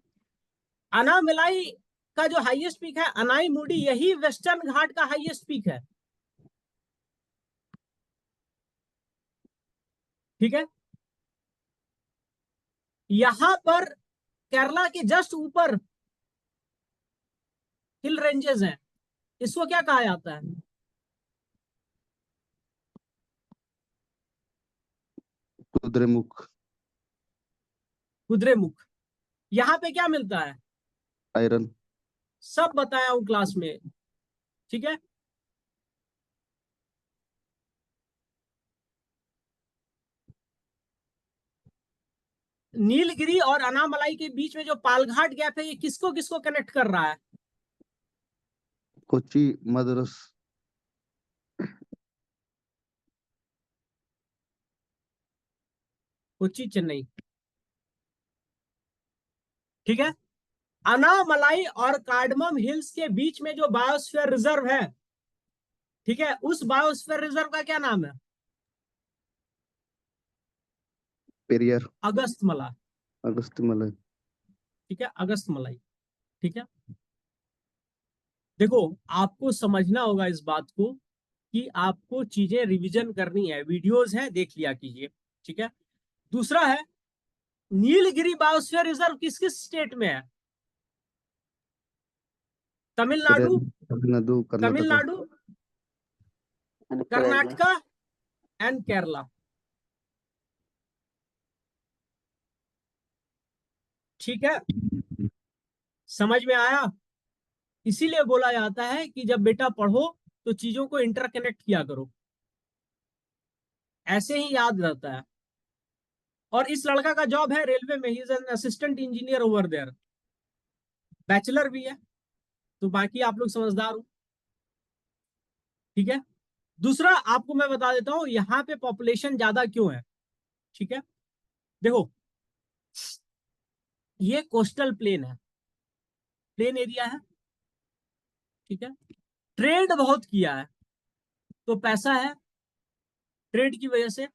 अनामलाई का जो हाईएस्ट पीक है अनाईमुडी, यही वेस्टर्न घाट का हाईएस्ट पीक है। ठीक है, यहां पर केरला के जस्ट ऊपर हिल रेंजेस हैं, इसको क्या कहा जाता है? कुद्रेमुख। कुद्रेमुख। यहाँ पे क्या मिलता है? आयरन। सब बताया हूं क्लास में। ठीक है, नीलगिरी और अनामलाई के बीच में जो पालघाट गैप है, ये किसको किसको कनेक्ट कर रहा है? कोची मद्रास। कोच्चि चेन्नई। ठीक है, अनामलाई और कार्डमम हिल्स के बीच में जो बायोस्फीयर रिजर्व है, ठीक है, उस बायोस्फीयर रिजर्व का क्या नाम है? पेरियार। अगस्तमला। अगस्त्यमलाई। ठीक है, अगस्तमलाई। ठीक है, देखो आपको समझना होगा इस बात को कि आपको चीजें रिवीजन करनी है, वीडियोस है देख लिया कीजिए। ठीक है, दूसरा है नीलगिरी बायोस्फीयर रिजर्व किस किस स्टेट में है? तमिलनाडु, तमिलनाडु कर्नाटका। तमिलनाडु, कर्नाटका एंड केरला। ठीक है, समझ में आया? इसीलिए बोला जाता है कि जब बेटा पढ़ो तो चीजों को इंटरकनेक्ट किया करो, ऐसे ही याद रहता है। और इस लड़का का जॉब है रेलवे में, he is an assistant engineer over there, bachelor भी है, तो बाकी आप लोग समझदार हो, ठीक है। दूसरा आपको मैं बता देता हूं यहाँ पे पॉपुलेशन ज्यादा क्यों है, ठीक है। देखो ये कोस्टल प्लेन है, प्लेन एरिया है, ठीक है। ट्रेड बहुत किया है तो पैसा है, ट्रेड की वजह से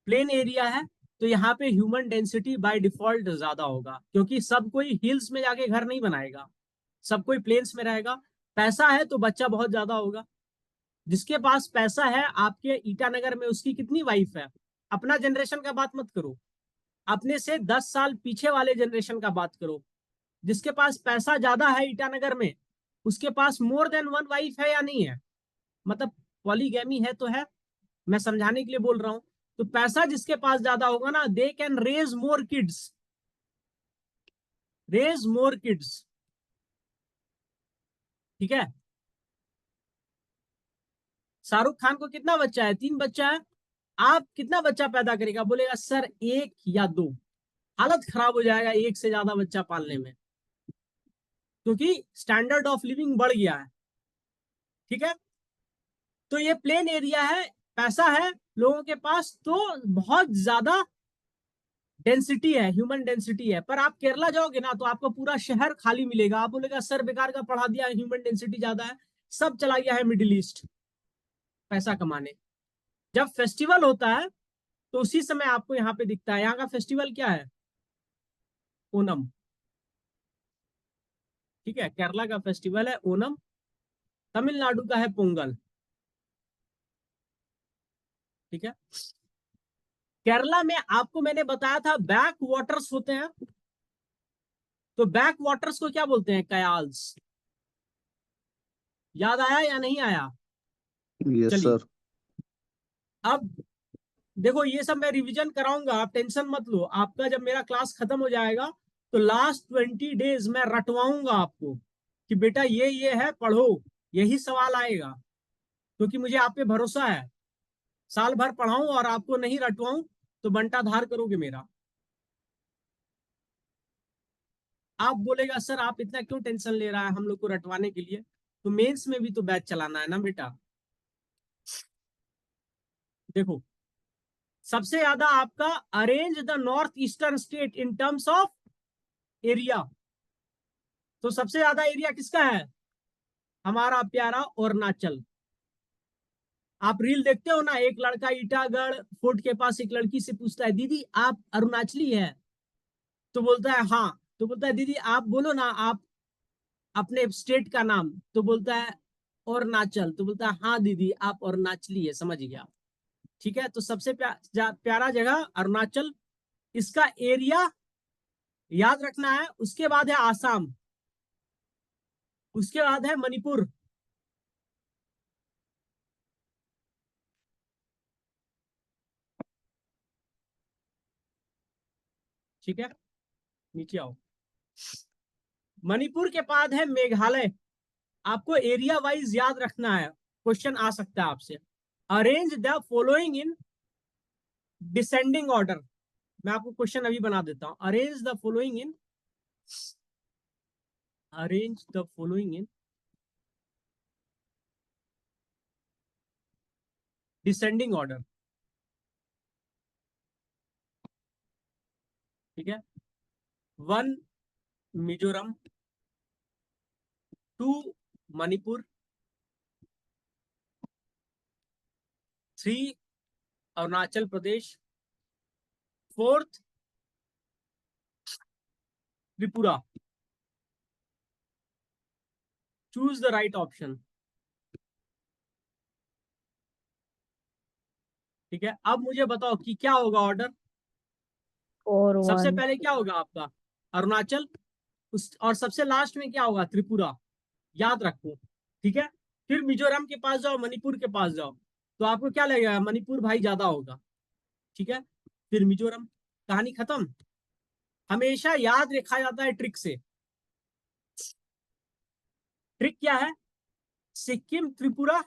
प्लेन एरिया है, तो यहाँ पे ह्यूमन डेंसिटी बाय डिफॉल्ट ज्यादा होगा, क्योंकि सब कोई हिल्स में जाके घर नहीं बनाएगा, सब कोई प्लेन्स में रहेगा। पैसा है तो बच्चा बहुत ज्यादा होगा। जिसके पास पैसा है आपके ईटानगर में, उसकी कितनी वाइफ है, अपना जनरेशन का बात मत करो, अपने से 10 साल पीछे वाले जनरेशन का बात करो। जिसके पास पैसा ज्यादा है ईटानगर में, उसके पास मोर देन वन वाइफ है या नहीं है, मतलब पॉलीगैमी है तो है, मैं समझाने के लिए बोल रहा हूं। तो पैसा जिसके पास ज्यादा होगा ना, they can raise more kids, raise more kids, ठीक है। शाहरुख खान को कितना बच्चा है, 3 बच्चा है, आप कितना बच्चा पैदा करेगा, बोलेगा सर 1 या 2, हालत खराब हो जाएगा 1 से ज्यादा बच्चा पालने में, क्योंकि स्टैंडर्ड ऑफ लिविंग बढ़ गया है, ठीक है। तो ये प्लेन एरिया है, पैसा है लोगों के पास, तो बहुत ज्यादा डेंसिटी है, ह्यूमन डेंसिटी है। पर आप केरला जाओगे ना तो आपको पूरा शहर खाली मिलेगा, आप बोलेगा सर बेकार का पढ़ा दिया, ह्यूमन डेंसिटी ज्यादा है, सब चला गया है मिडिल ईस्ट पैसा कमाने। जब फेस्टिवल होता है तो उसी समय आपको यहाँ पे दिखता है। यहाँ का फेस्टिवल क्या है, ओनम, ठीक है, केरला का फेस्टिवल है ओनम, तमिलनाडु का है पोंगल, ठीक है। केरला में आपको मैंने बताया था बैक वाटर्स होते हैं, तो बैक वाटर्स को क्या बोलते हैं, कयाल्स, याद आया या नहीं आया? यस चलिए सर। अब देखो ये सब मैं रिवीजन कराऊंगा, आप टेंशन मत लो, आपका जब मेरा क्लास खत्म हो जाएगा तो लास्ट 20 डेज मैं रटवाऊंगा आपको कि बेटा ये है, पढ़ो, यही सवाल आएगा, क्योंकि मुझे आप पे भरोसा है। साल भर पढ़ाऊं और आपको नहीं रटवाऊं तो बंटा धार करोगे मेरा। आप बोलेगा सर आप इतना क्यों टेंशन ले रहा है हम लोग को रटवाने के लिए, तो मेंस में भी तो बैच चलाना है ना बेटा। देखो सबसे ज्यादा आपका arrange the north eastern state in terms of area, तो सबसे ज्यादा एरिया किसका है, हमारा प्यारा अरुणाचल। आप रील देखते हो ना, एक लड़का ईटागढ़ फोर्ट के पास एक लड़की से पूछता है दीदी आप अरुणाचली है, तो बोलता है हाँ, तो बोलता है दीदी आप बोलो ना आप अपने स्टेट का नाम, तो बोलता है अरुणाचल, तो बोलता है हाँ दीदी आप अरुणाचली है, समझ गया, ठीक है। तो सबसे प्यारा जगह अरुणाचल, इसका एरिया याद रखना है। उसके बाद है आसाम, उसके बाद है मणिपुर, ठीक है, नीचे आओ। मणिपुर के बाद है मेघालय, आपको एरिया वाइज याद रखना है, क्वेश्चन आ सकता है आपसे। Arrange the following in descending order, मैं आपको क्वेश्चन अभी बना देता हूं। Arrange the following in, arrange the following in descending order, ठीक है। 1 Mizoram, 2 Manipur, 3 Arunachal Pradesh, 4th Tripura. Choose the right option, ठीक है। अब मुझे बताओ कि क्या होगा ऑर्डर, 4 सबसे 1 पहले क्या होगा आपका अरुणाचल, उस और सबसे लास्ट में क्या होगा, त्रिपुरा, याद रखो, ठीक है। फिर मिजोरम के पास जाओ, मणिपुर के पास जाओ, तो आपको क्या लगेगा, मणिपुर भाई ज्यादा होगा, ठीक है। फिर मिजोरम, कहानी खत्म। हमेशा याद रखा जाता है ट्रिक से, ट्रिक क्या है, सिक्किम त्रिपुरा,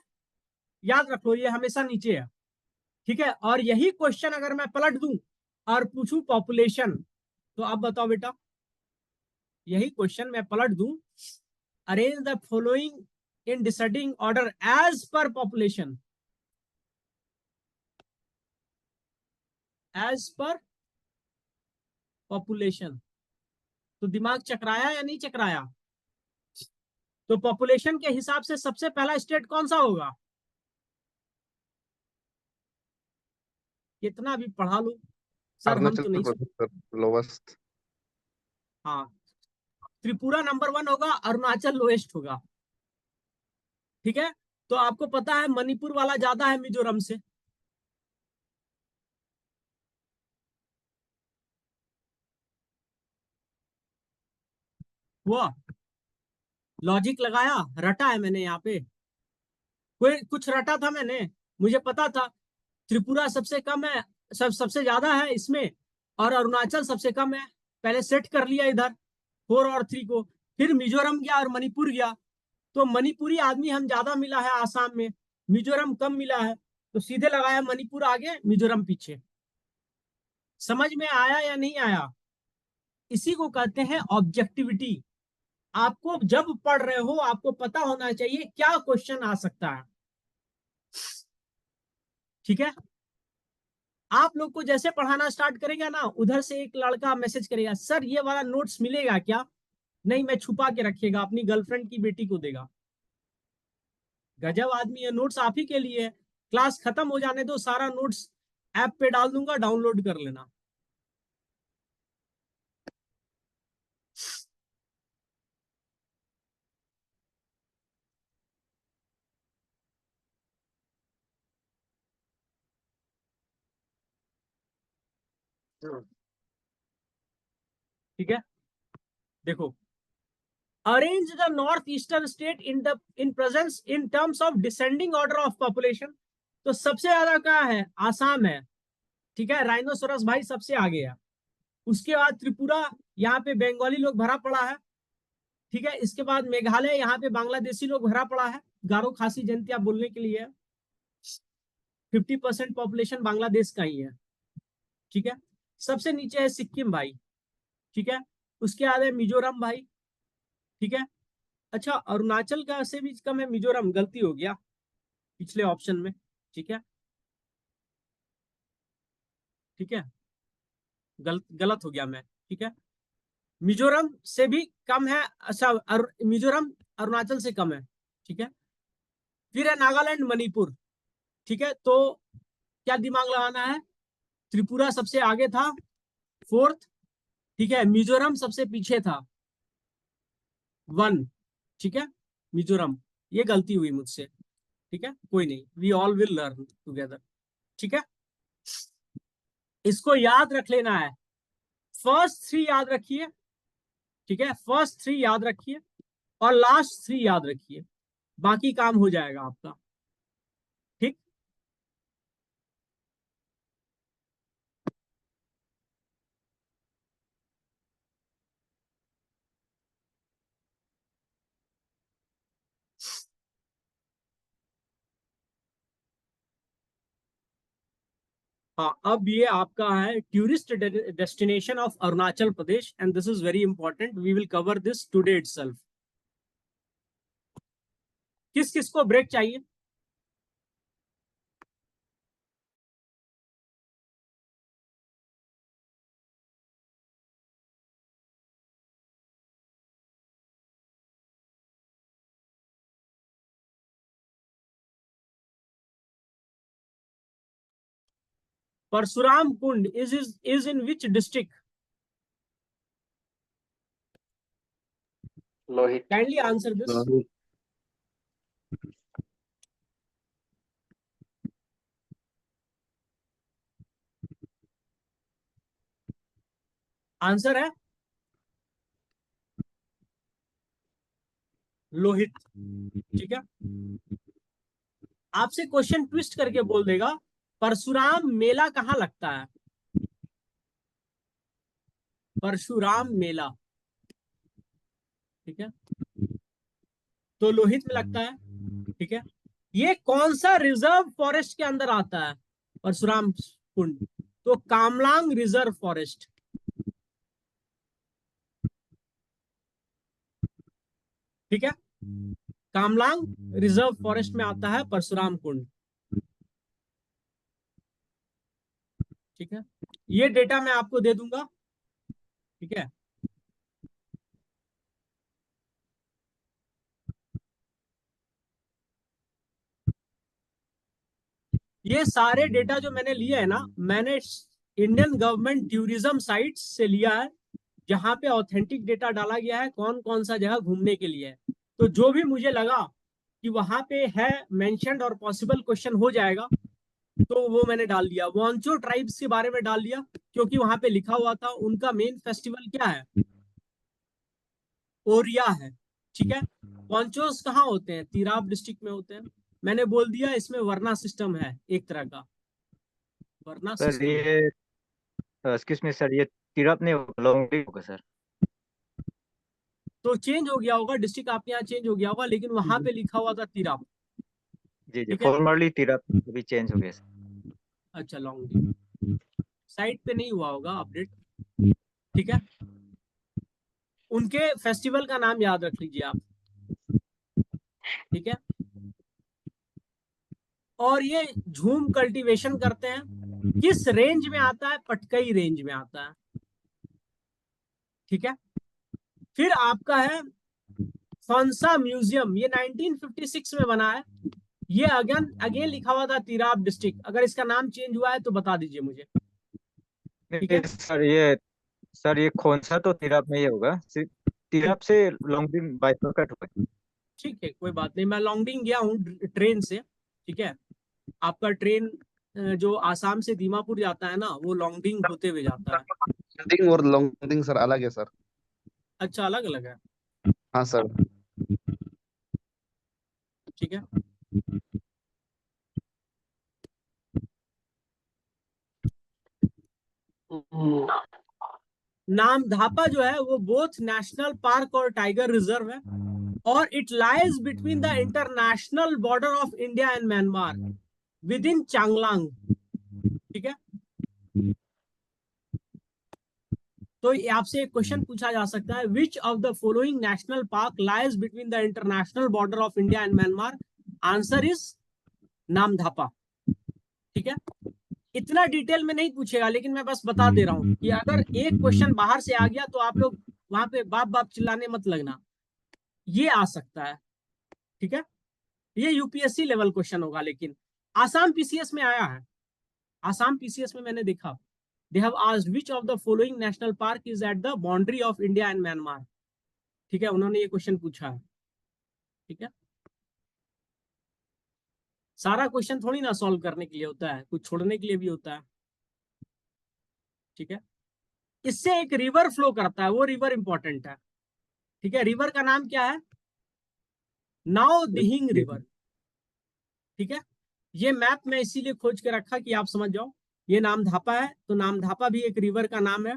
याद रखो ये हमेशा नीचे है, ठीक है। और यही क्वेश्चन अगर मैं पलट दूं और पूछूं पॉपुलेशन, तो आप बताओ बेटा, यही क्वेश्चन मैं पलट दूं, arrange the following in descending order as per population, as per population, तो दिमाग चकराया या नहीं चकराया? तो पॉपुलेशन के हिसाब से सबसे पहला स्टेट कौन सा होगा? कितना भी पढ़ा लो सर, हम तो अरुणाचल नहीं प्रदेश सर, लोवेस्ट। हाँ, त्रिपुरा नंबर 1 होगा, अरुणाचल लोएस्ट होगा। ठीक है, तो आपको पता है मणिपुर वाला ज्यादा है मिजोरम से। वो लॉजिक लगाया, रटा है मैंने यहाँ पे, कोई कुछ रटा था मैंने, मुझे पता था त्रिपुरा सबसे कम है, सबसे ज्यादा है इसमें, और अरुणाचल सबसे कम है। पहले सेट कर लिया इधर 4 और 3 को, फिर मिजोरम गया और मणिपुर गया, तो मणिपुरी आदमी हम ज्यादा मिला है आसाम में, मिजोरम कम मिला है, तो सीधे लगाया मणिपुर आगे मिजोरम पीछे। समझ में आया या नहीं आया? इसी को कहते हैं ऑब्जेक्टिविटी। आपको जब पढ़ रहे हो आपको पता होना चाहिए क्या क्वेश्चन आ सकता है। ठीक है, आप लोग को जैसे पढ़ाना स्टार्ट करेगा ना, उधर से एक लड़का मैसेज करेगा, सर ये वाला नोट्स मिलेगा क्या? नहीं, मैं छुपा के रखेगा, अपनी गर्लफ्रेंड की बेटी को देगा। गजब आदमी है, नोट्स आप ही के लिए है। क्लास खत्म हो जाने दो, सारा नोट्स ऐप पे डाल दूंगा, डाउनलोड कर लेना। ठीक है, देखो, arrange the north eastern state in presence in terms of descending order of population. तो सबसे ज्यादा क्या है? आसाम है। ठीक है, राइनोसोरस भाई सबसे आगे है, उसके बाद त्रिपुरा, यहाँ पे बंगाली लोग भरा पड़ा है। ठीक है, इसके बाद मेघालय, यहाँ पे बांग्लादेशी लोग भरा पड़ा है, गारो खासी जनतिया बोलने के लिए 50% पॉपुलेशन बांग्लादेश का ही है। ठीक है, सबसे नीचे है सिक्किम भाई। ठीक है, उसके बाद है मिजोरम भाई। ठीक है, अच्छा अरुणाचल का से भी कम है मिजोरम, गलती हो गया पिछले ऑप्शन में। ठीक है, ठीक है, गलत हो गया मैं। ठीक है, मिजोरम से भी कम है, अच्छा मिजोरम अरुणाचल से कम है। ठीक है, फिर है नागालैंड मणिपुर। ठीक है, तो क्या दिमाग लगाना है? त्रिपुरा सबसे आगे था, 4th। ठीक है, मिजोरम सबसे पीछे था, 1। ठीक है, मिजोरम, ये गलती हुई मुझसे। ठीक है, कोई नहीं, we all will learn together. ठीक है, इसको याद रख लेना है, फर्स्ट 3 याद रखिए। ठीक है, फर्स्ट 3 याद रखिए और लास्ट 3 याद रखिए, बाकी काम हो जाएगा आपका। ठीक, हाँ, अब ये आपका है tourist destination of Arunachal Pradesh, and this is very important, we will cover this today itself. किस किस को ब्रेक चाहिए? Parshuram Kund is in which district? Lohit. Kindly answer this. Lohit. Answer है लोहित। ठीक है, आपसे क्वेश्चन ट्विस्ट करके बोल देगा परशुराम मेला कहाँ लगता है? परशुराम मेला। ठीक है, तो लोहित में लगता है। ठीक है, ये कौन सा रिजर्व फॉरेस्ट के अंदर आता है? परशुराम कुंड तो कामलांग रिजर्व फॉरेस्ट, ठीक है, कामलांग रिजर्व फॉरेस्ट में आता है परशुराम कुंड, ठीक है। ये डेटा मैं आपको दे दूंगा, ठीक है। ये सारे डेटा जो मैंने लिए है ना, मैंने इंडियन गवर्नमेंट टूरिज्म साइट्स से लिया है, जहां पे ऑथेंटिक डेटा डाला गया है, कौन कौन सा जगह घूमने के लिए है। तो जो भी मुझे लगा कि वहां पे है मेंशन्ड और पॉसिबल क्वेश्चन हो जाएगा, तो वो मैंने डाल दिया। वांचो ट्राइब्स के बारे में डाल दिया, क्योंकि वहां पे लिखा हुआ था उनका मेन फेस्टिवल क्या है, ओरिया है, ठीक है। वांचोस कहाँ होते हैं, तिराप डिस्ट्रिक्ट में होते हैं। मैंने बोल दिया इसमें वर्ना सिस्टम है, एक तरह का वर्ना सर सिस्टम है। ये एक्सक्यूज मी सर, ये तिरप नहीं होगा, लोंगडी होगा सर। तो चेंज हो गया होगा, डिस्ट्रिक्ट आपके यहाँ चेंज हो गया होगा, लेकिन वहां पे लिखा हुआ था तिराप, जी जी, ठीक है। फॉर्मरली तिरप, अभी चेंज हो गया सर। अच्छा, लॉन्ग साइट पे नहीं हुआ होगा अपडेट, ठीक है। उनके फेस्टिवल का नाम याद रख लीजिए आप, ठीक है। और ये झूम कल्टीवेशन करते हैं, किस रेंज में आता है, पटकई रेंज में आता है, ठीक है। फिर आपका है फंसा म्यूजियम, ये 1956 में बना है। ये अगेन अगेन लिखा हुआ था तिराप डिस्ट्रिक्ट, अगर इसका नाम चेंज हुआ है तो बता दीजिए मुझे, ठीक है। सर ये खोंसा तो तिरप में ही होगा, तिरप से लोंगडी बाइफरकट हुआ। ठीक है, कोई बात नहीं, मैं लॉन्गडिंग गया हूँ ट्रेन से, ठीक है। आपका ट्रेन जो आसाम से दीमापुर जाता है ना, वो लॉन्गडिंग होते हुए जाता है। लॉन्गडिंग और लॉन्गडिंग सर अलग है सर। अच्छा, अलग अलग है, हाँ सर। ठीक है। नामधापा जो है वो बोथ नेशनल पार्क और टाइगर रिजर्व है, और it lies between the international border of India and Myanmar with in Changlang, ठीक है। तो आपसे एक क्वेश्चन पूछा जा सकता है, which of the following national park lies between the international border of India and Myanmar. Answer is Namdapha, ठीक है। इतना डिटेल में नहीं पूछेगा, लेकिन मैं बस बता दे रहा हूं कि अगर एक क्वेश्चन बाहर से आ गया तो आप लोग वहां पे बाप बाप चिल्लाने मत लगना, ये आ सकता है, ठीक है। ये यूपीएससी लेवल क्वेश्चन होगा, लेकिन आसाम पीसीएस में आया है, आसाम पीसीएस में मैंने देखा, they have asked which of the following national park is at the boundary of India and Myanmar, ठीक है, उन्होंने ये क्वेश्चन पूछा है, ठीक है। सारा क्वेश्चन थोड़ी ना सॉल्व करने के लिए होता है, कुछ छोड़ने के लिए भी होता है, ठीक है। इससे एक रिवर फ्लो करता है, वो रिवर इंपॉर्टेंट है, ठीक है। रिवर का नाम क्या है, नाव दिहिंग रिवर, ठीक है। ये मैप में इसीलिए खोज के रखा कि आप समझ जाओ, ये नामधापा है, तो नामधापा भी एक रिवर का नाम है,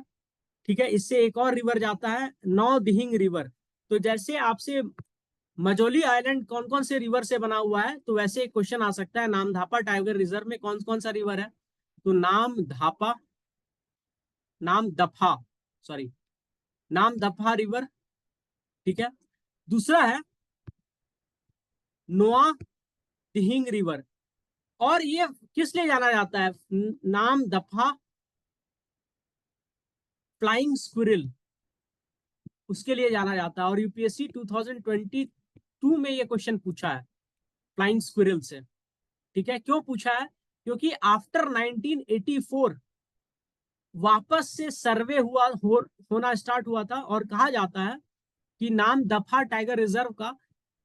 ठीक है। इससे एक और रिवर जाता है, नौ दिहिंग रिवर। तो जैसे आपसे मजोली आइलैंड कौन कौन से रिवर से बना हुआ है, तो वैसे एक क्वेश्चन आ सकता है, नामधापा टाइगर रिजर्व में कौन कौन सा रिवर है, तो नामधापा, नामदफा, सॉरी, नामदफा रिवर, ठीक है। दूसरा है नोआ दिहिंग रिवर, और ये किस लिए जाना जाता है, नामदफा फ्लाइंग स्क्विरल, उसके लिए जाना जाता है। और यूपीएससी 2022 में ये क्वेश्चन पूछा है फ्लाइंग स्क्विरल से, ठीक है। क्यों पूछा है, क्योंकि आफ्टर 1984 वापस से सर्वे होना स्टार्ट हुआ था, और कहा जाता है कि नामदफा टाइगर रिजर्व का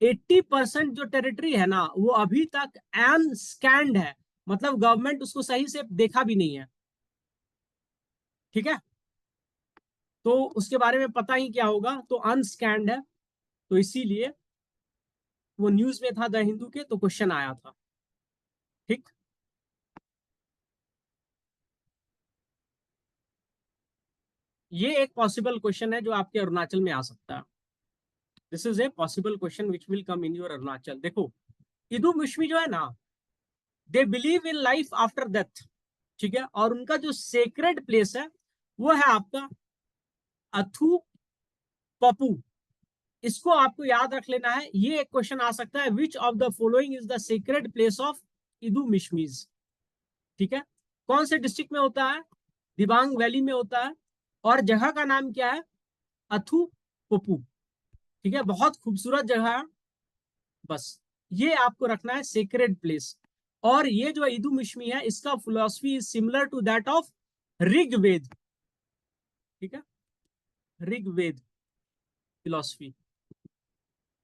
80% जो टेरिटरी है ना, वो अभी तक अनस्कैन्ड है, मतलब गवर्नमेंट उसको सही से देखा भी नहीं है, ठीक है। तो उसके बारे में पता ही क्या होगा, तो अनस्कैन्ड है, तो इसीलिए वो न्यूज में था द हिंदू के, तो क्वेश्चन आया था, ठीक। ये एक पॉसिबल क्वेश्चन है जो आपके अरुणाचल में आ सकता है, this is a possible question which will come in your Arunachal. देखो, इदू मिश्मी जो है ना, they believe in life after death, ठीक है, और उनका जो सेक्रेड प्लेस है वो है आपका अथु पपू। इसको आपको याद रख लेना है, ये एक क्वेश्चन आ सकता है, which of the following is the sacred place of Idu Mishmis. ठीक है, कौन से डिस्ट्रिक्ट में होता है, दिबांग वैली में होता है, और जगह का नाम क्या है, अथु पपू। ठीक है, बहुत खूबसूरत जगह है, बस ये आपको रखना है सेक्रेड प्लेस। और ये जो इदुमिशमी है इसका philosophy is similar to that of Rigveda. ठीक है, ऋग्वेद फिलॉसफी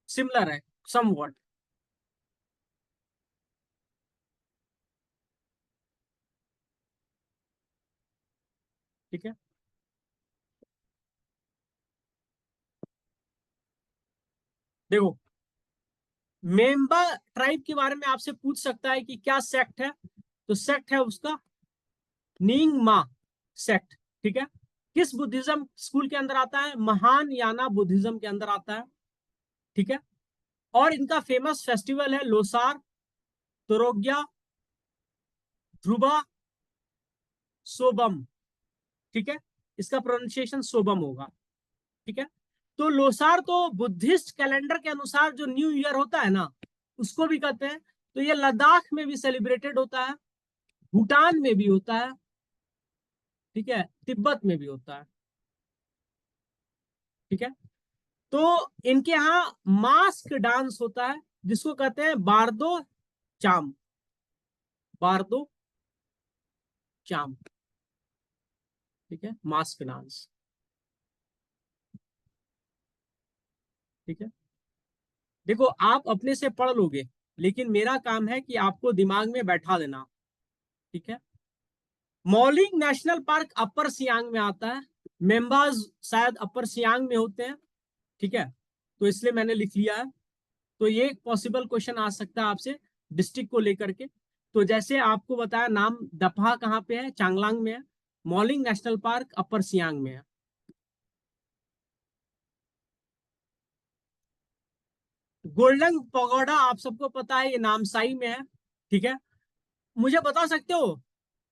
सिमिलर है समवॉट। ठीक है, देखो मेंबा ट्राइब के बारे में आपसे पूछ सकता है कि क्या सेक्ट है, तो सेक्ट है उसका नींगमा सेक्ट। ठीक है, किस बुद्धिज्म स्कूल के अंदर आता है, महानयाना बुद्धिज्म के अंदर आता है। ठीक है, और इनका फेमस फेस्टिवल है लोसार, तोरोग्या, ध्रुवा, सोबम। ठीक है, इसका प्रोनाउंसिएशन सोबम होगा। ठीक है, तो लोसार तो बुद्धिस्ट कैलेंडर के अनुसार जो न्यू ईयर होता है ना, उसको भी कहते हैं। तो ये लद्दाख में भी सेलिब्रेटेड होता है, भूटान में भी होता है, ठीक है, तिब्बत में भी होता है। ठीक है, तो इनके यहाँ मास्क डांस होता है जिसको कहते हैं बारदो चाम, बारदो चाम। ठीक है, मास्क डांस। ठीक है, देखो आप अपने से पढ़ लोगे, लेकिन मेरा काम है कि आपको दिमाग में बैठा देना। ठीक है, मौलिंग नेशनल पार्क अपर सियांग में आता है, मेंबाज शायद अपर सियांग में होते हैं। ठीक है, तो इसलिए मैंने लिख लिया है। तो ये पॉसिबल क्वेश्चन आ सकता है आपसे डिस्ट्रिक्ट को लेकर के। तो जैसे आपको बताया, नाम दफा कहाँ पे है, चांगलांग में है, मौलिंग नेशनल पार्क अपर सियांग में है। गोल्डन पगोडा आप सबको पता है, ये नामसाई में है। ठीक है, मुझे बता सकते हो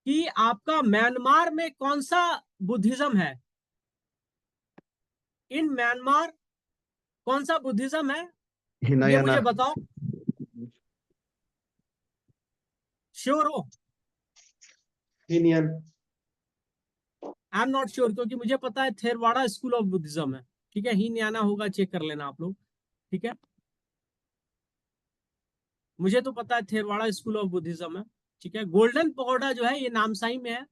कि आपका म्यांमार में कौन सा बुद्धिज्म है, इन म्यांमार कौन सा बुद्धिज्म है, ये हिनायाना मुझे बताओ, श्योर हो? हीनियन। आई एम नॉट श्योर, क्योंकि मुझे पता है थेरवाड़ा स्कूल ऑफ बुद्धिज्म है। ठीक है, हीनयाना होगा, चेक कर लेना आप लोग। ठीक है, मुझे तो पता है थेरवाड़ा स्कूल ऑफ बुद्धिज्म है। ठीक है, गोल्डन पगोडा जो है ये नामसाई में है।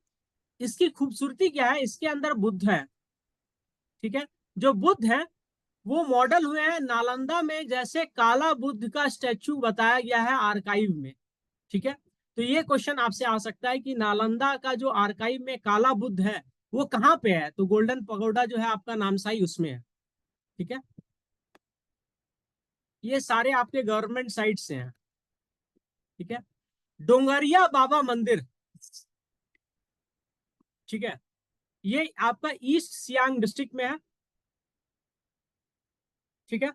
इसकी खूबसूरती क्या है, इसके अंदर बुद्ध है। ठीक है, जो बुद्ध है वो मॉडल हुए हैं नालंदा में, जैसे काला बुद्ध का स्टैचू बताया गया है आर्काइव में। ठीक है, तो ये क्वेश्चन आपसे आ सकता है कि नालंदा का जो आर्काइव में काला बुद्ध है वो कहाँ पे है, तो गोल्डन पगोडा जो है आपका नामसाई उसमें है। ठीक है, ये सारे आपके गवर्नमेंट साइट से हैं। ठीक है, डोंगरिया बाबा मंदिर, ठीक है, ये आपका ईस्ट सियांग डिस्ट्रिक्ट में है। ठीक है,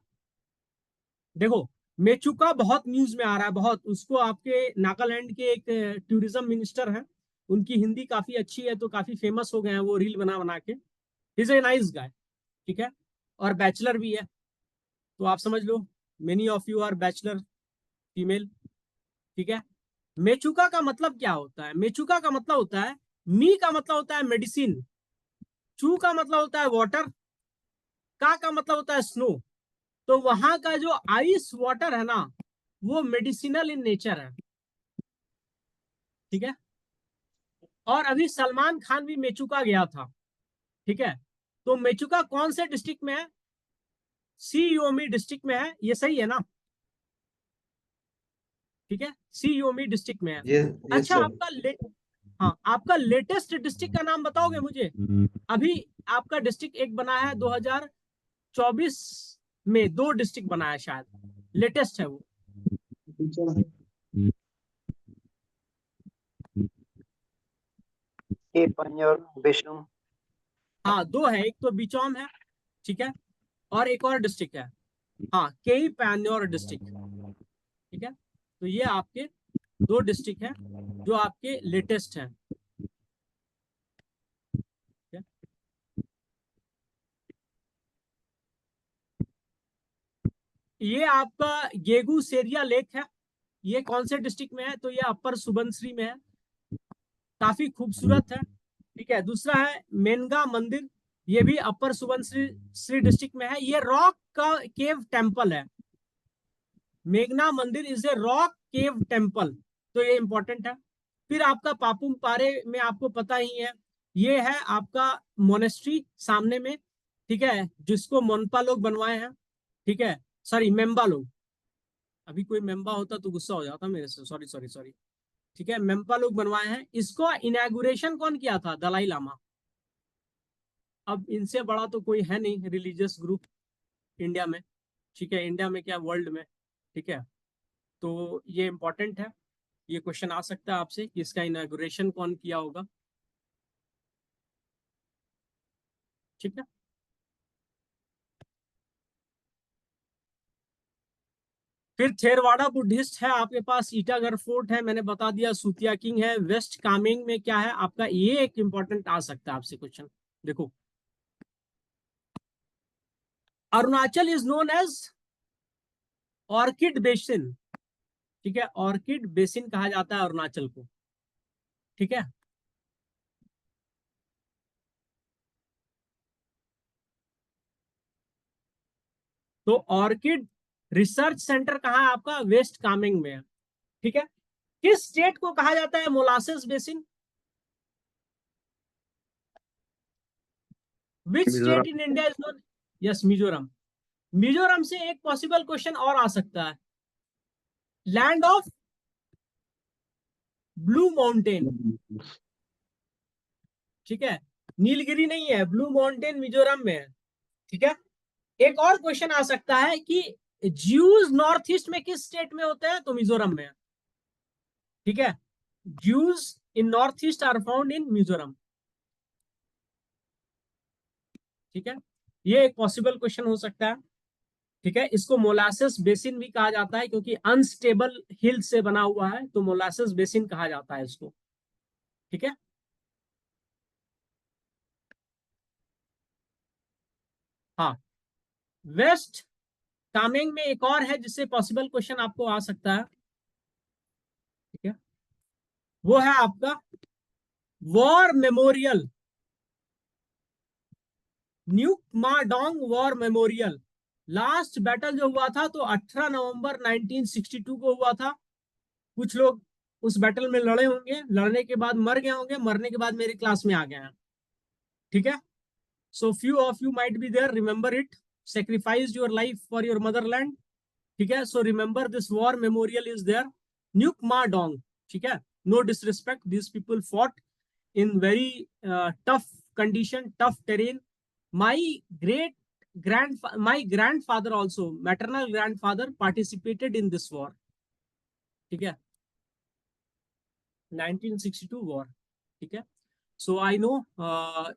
देखो मेचुका बहुत न्यूज में आ रहा है, बहुत, उसको आपके नागालैंड के एक टूरिज्म मिनिस्टर हैं, उनकी हिंदी काफी अच्छी है, तो काफी फेमस हो गए हैं वो रील बना बना के। Is a nice guy. ठीक है, और बैचलर भी है, तो आप समझ लो many of you are bachelor female. ठीक है, मेचुका का मतलब क्या होता है, मेचुका का मतलब होता है, मी का मतलब होता है मेडिसिन, चू का मतलब होता है वाटर, का मतलब होता है स्नो। तो वहां का जो आइस वाटर है ना, वो मेडिसिनल इन नेचर है। ठीक है, और अभी सलमान खान भी मेचुका गया था। ठीक है, तो मेचुका कौन से डिस्ट्रिक्ट में है, सीयोमी डिस्ट्रिक्ट में है, ये सही है ना? ठीक है, सीयोमी डिस्ट्रिक्ट में है। ये अच्छा, सर। हाँ, आपका लेटेस्ट डिस्ट्रिक्ट का नाम बताओगे मुझे? अभी आपका डिस्ट्रिक्ट एक बना है 2024 में, 2 डिस्ट्रिक्ट बना है शायद, लेटेस्ट है वो। ये पंजौर विष्णु। हाँ, 2 है, एक तो बिचौम है, ठीक है, और एक और डिस्ट्रिक्ट है, हाँ, केई पैन्योर डिस्ट्रिक्ट। ठीक है, तो ये आपके 2 डिस्ट्रिक्ट हैं जो आपके लेटेस्ट हैं। ये आपका गेगू सेरिया लेक है, ये कौन से डिस्ट्रिक्ट में है? तो ये अपर सुबनसिरी में है, काफी खूबसूरत है। ठीक है, दूसरा है मेनगा मंदिर, ये भी अपर सुबनसिरी डिस्ट्रिक्ट में है, ये रॉक का केव टेम्पल है। मेघना मंदिर is a rock cave temple, तो ये इंपॉर्टेंट है। फिर आपका पापुम पारे में आपको पता ही है, ये है आपका मोनेस्ट्री सामने में, ठीक है, जिसको मोनपा लोग बनवाए हैं। ठीक है, सॉरी मेम्बा लोग, अभी कोई मेम्बा होता तो गुस्सा हो जाता मेरे से, सॉरी सॉरी सॉरी। ठीक है, मेम्पा लोग बनवाए हैं इसको। इनॉग्रेशन कौन किया था? दलाई लामा। अब इनसे बड़ा तो कोई है नहीं रिलीजियस ग्रुप इंडिया में। ठीक है, इंडिया में क्या वर्ल्ड में। ठीक है, तो ये इंपॉर्टेंट है, ये क्वेश्चन आ सकता है आपसे कि इसका इनॉग्रेशन कौन किया होगा। ठीक है, फिर थेरवाड़ा बुद्धिस्ट है आपके पास, ईटागढ़ फोर्ट है, मैंने बता दिया, सुतिया किंग है। वेस्ट कामेंग में क्या है आपका, ये एक इंपॉर्टेंट आ सकता है आपसे क्वेश्चन। देखो, Arunachal is known as orchid basin. ठीक है, ऑर्किड बेसिन कहा जाता है अरुणाचल को। ठीक है, तो ऑर्किड रिसर्च सेंटर कहाँ है आपका? वेस्ट कामेंग में है। ठीक है, किस स्टेट को कहा जाता है molasses basin? Which state in India is known? Yes, Mizoram. Mizoram से एक पॉसिबल क्वेश्चन और आ सकता है, लैंड ऑफ ब्लू माउंटेन। ठीक है, नीलगिरी नहीं है, ब्लू माउंटेन मिजोरम में है। ठीक है, एक और क्वेश्चन आ सकता है कि ज्यूज नॉर्थ ईस्ट में किस स्टेट में होते हैं? तो मिजोरम में है। ठीक है, Jews in north east are found in Mizoram. ठीक है, ये एक पॉसिबल क्वेश्चन हो सकता है। ठीक है, इसको मोलासेस बेसिन भी कहा जाता है क्योंकि अनस्टेबल हिल से बना हुआ है, तो मोलासेस बेसिन कहा जाता है इसको। ठीक है, हाँ, वेस्ट कामेंग में एक और है जिससे पॉसिबल क्वेश्चन आपको आ सकता है। ठीक है, वो है आपका war memorial, Nyuk Madong war memorial. Last battle जो हुआ था तो 18 नवंबर 1962 को हुआ था। कुछ लोग उस बैटल में लड़े होंगे, लड़ने के बाद मर गए होंगे, मरने के बाद मेरे क्लास में आ गए हैं। ठीक है, so few of you might be there, remember it, sacrificed your life for your motherland. ठीक है, so remember this war memorial is there, Nyuk Madong. ठीक है, no disrespect, this people fought in very tough condition, tough terrain. My my grandfather also, maternal grandfather, participated in this war. ठीक है, 1962 war. ठीक है, so I know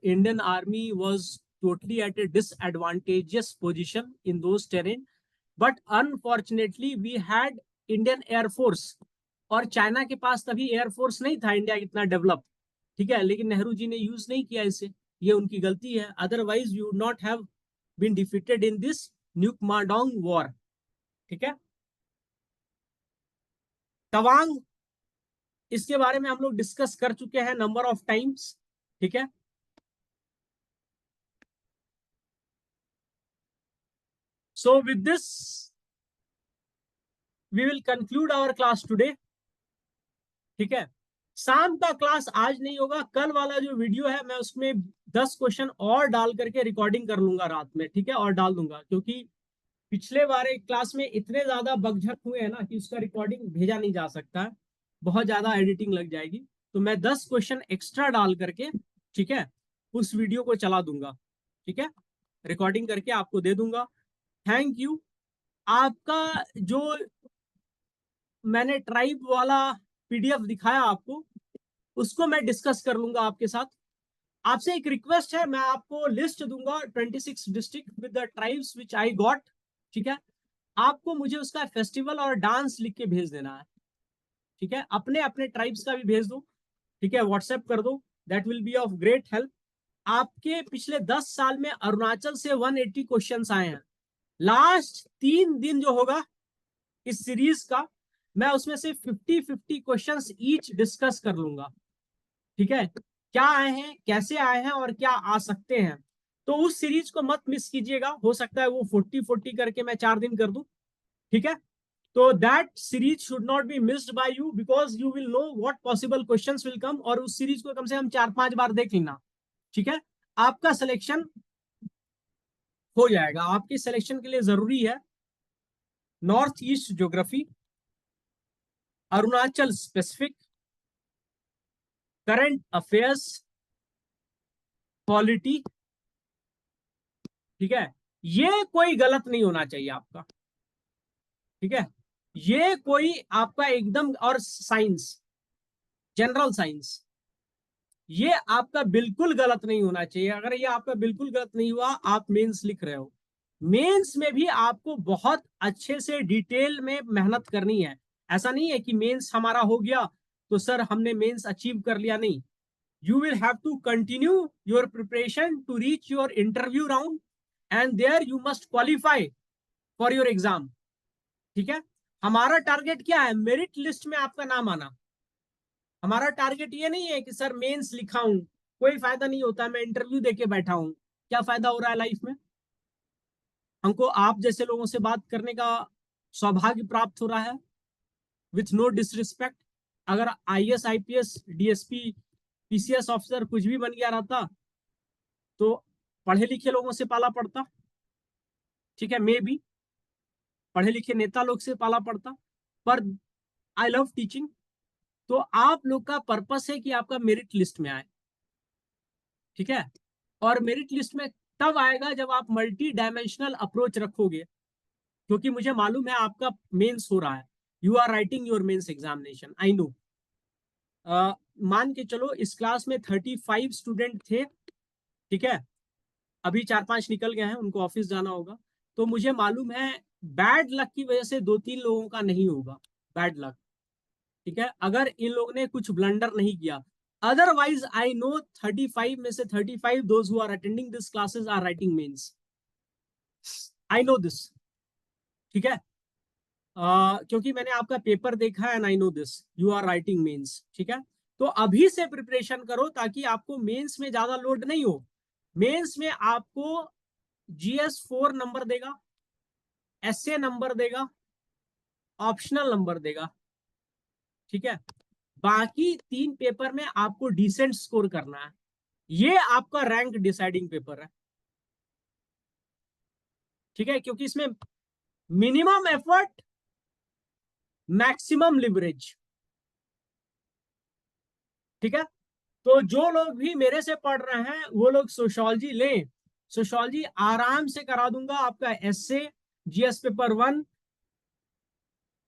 Indian army was totally at a disadvantageous position in those terrain, but unfortunately we had Indian Air Force, और China के पास तभी air force नहीं था India इतना डेवलप। ठीक है, लेकिन नेहरू जी ने यूज नहीं किया इसे, ये उनकी गलती है, otherwise you would not have been defeated in this Nyuk Madong war. ठीक है, तवांग, इसके बारे में हम लोग डिस्कस कर चुके हैं नंबर ऑफ टाइम्स। ठीक है, so with this we will conclude our class today. ठीक है, शाम का क्लास आज नहीं होगा, कल वाला जो वीडियो है मैं उसमें 10 क्वेश्चन और डाल करके रिकॉर्डिंग कर लूंगा रात में। ठीक है, और डाल दूंगा, क्योंकि पिछले बार क्लास में इतने ज्यादा बकझक हुए हैं ना कि उसका रिकॉर्डिंग भेजा नहीं जा सकता है, बहुत ज्यादा एडिटिंग लग जाएगी। तो मैं 10 क्वेश्चन एक्स्ट्रा डाल करके, ठीक है, उस वीडियो को चला दूंगा। ठीक है, रिकॉर्डिंग करके आपको दे दूंगा। Thank you. आपका जो मैंने ट्राइब वाला पीडीएफ दिखाया आपको, उसको मैं डिस्कस कर लूंगा आपके साथ। आपसे एक रिक्वेस्ट है, मैं आपको लिस्ट दूंगा 26 district with the tribes which I got. ठीक है, आपको मुझे उसका फेस्टिवल और डांस लिख के भेज देना है। ठीक है, अपने अपने ट्राइब्स का भी भेज दो। ठीक है, व्हाट्सएप कर दो, that will be of great help. आपके पिछले 10 साल में अरुणाचल से 180 क्वेश्चंस आए हैं, लास्ट 3 दिन जो होगा इस सीरीज का, मैं उसमें से 50-50 क्वेश्चंस ईच डिस्कस कर लूंगा। ठीक है, क्या आए हैं, कैसे आए हैं और क्या आ सकते हैं। तो उस सीरीज को मत मिस कीजिएगा। हो सकता है वो 40-40 करके मैं 4 दिन कर दूं। ठीक है, तो that series should not be missed by you, because you will know what possible questions will come, और उस सीरीज को कम से कम 4-5 बार देख लेना। ठीक है, आपका सिलेक्शन हो जाएगा। आपके सिलेक्शन के लिए जरूरी है north east geography, Arunachal specific, current affairs, polity. ठीक है, ये कोई गलत नहीं होना चाहिए आपका। ठीक है, ये कोई आपका एकदम, और साइंस, जनरल साइंस, ये आपका बिल्कुल गलत नहीं होना चाहिए। अगर ये आपका बिल्कुल गलत नहीं हुआ, आप मेंस लिख रहे हो, मेंस में भी आपको बहुत अच्छे से डिटेल में मेहनत करनी है। ऐसा नहीं है कि मेंस हमारा हो गया तो सर हमने मेंस अचीव कर लिया, नहीं। You will have to continue your preparation to reach your interview round, and there you must qualify for your exam. ठीक है, हमारा टारगेट क्या है? मेरिट लिस्ट में आपका नाम आना। हमारा टारगेट ये नहीं है कि सर मेंस लिखा हूं, कोई फायदा नहीं होता, मैं इंटरव्यू देके बैठा हूं, क्या फायदा हो रहा है लाइफ में? हमको आप जैसे लोगों से बात करने का सौभाग्य प्राप्त हो रहा है, विथ नो डिसरिस्पेक्ट। अगर IAS IPS DSP PCS officer कुछ भी बन गया रहता तो पढ़े लिखे लोगों से पाला पड़ता। ठीक है, मे भी पढ़े लिखे नेता लोग से पाला पड़ता, पर आई लव टीचिंग। तो आप लोग का पर्पस है कि आपका मेरिट लिस्ट में आए। ठीक है, और मेरिट लिस्ट में तब आएगा जब आप मल्टी डायमेंशनल अप्रोच रखोगे, क्योंकि मुझे मालूम है आपका मेंस हो रहा है, you are writing your mains examination, I know. मान के चलो इस क्लास में 35 स्टूडेंट थे। ठीक है, अभी 4-5 निकल गए हैं, उनको ऑफिस जाना होगा। तो मुझे मालूम है बैड लक की वजह से 2-3 लोगों का नहीं होगा, बैड लक। ठीक है, अगर इन लोगों ने कुछ ब्लंडर नहीं किया, अदरवाइज आई नो 35 में से 35 those who are attending this classes are writing mains, I know this. ठीक है, क्योंकि मैंने आपका पेपर देखा है, and I know this, you are writing mains. ठीक है, तो अभी से प्रिपरेशन करो ताकि आपको मेंस में ज्यादा लोड नहीं हो। मेंस में आपको GS4 नंबर देगा, SA नंबर देगा, ऑप्शनल नंबर देगा। ठीक है, बाकी 3 पेपर में आपको डिसेंट स्कोर करना है। ये आपका रैंक डिसाइडिंग पेपर है। ठीक है, क्योंकि इसमें मिनिमम एफर्ट, मैक्सिमम लिवरेज। ठीक है, तो जो लोग भी मेरे से पढ़ रहे हैं वो लोग सोशियोलॉजी लें। सोशियोलॉजी आराम से करा दूंगा आपका, SA GS पेपर 1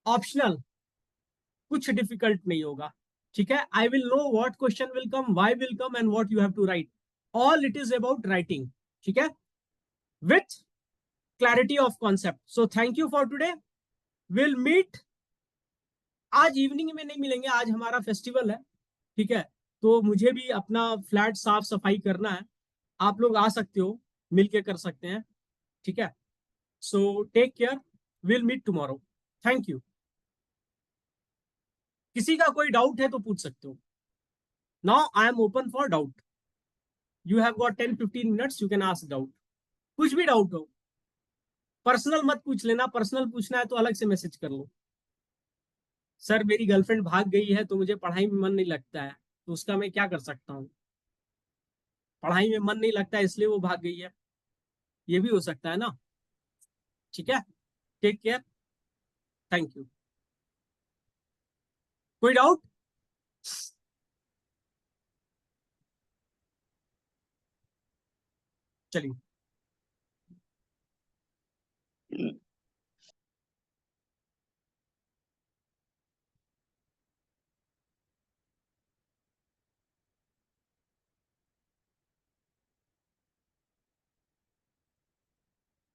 ऑप्शनल, कुछ डिफिकल्ट नहीं होगा। ठीक है, I will know what question will come, why will come, and what you have to write. All it is about writing. ठीक है, with clarity of concept. So thank you for today, will meet. आज evening में नहीं मिलेंगे, आज हमारा festival है। ठीक है, तो मुझे भी अपना फ्लैट साफ सफाई करना है। आप लोग आ सकते हो, मिलके कर सकते हैं। ठीक है, so take care, will meet tomorrow. Thank you. किसी का कोई डाउट है तो पूछ सकते हो। Now I am open for doubt. You have got 10-15 minutes, you can ask doubt. कुछ भी डाउट हो, पर्सनल मत पूछ लेना, पर्सनल पूछना है तो अलग से मैसेज कर लो। सर मेरी गर्लफ्रेंड भाग गई है तो मुझे पढ़ाई में मन नहीं लगता है, तो उसका मैं क्या कर सकता हूँ? पढ़ाई में मन नहीं लगता है इसलिए वो भाग गई है, ये भी हो सकता है ना। ठीक है, टेक केयर, थैंक यू। कोई डाउट? चलिए।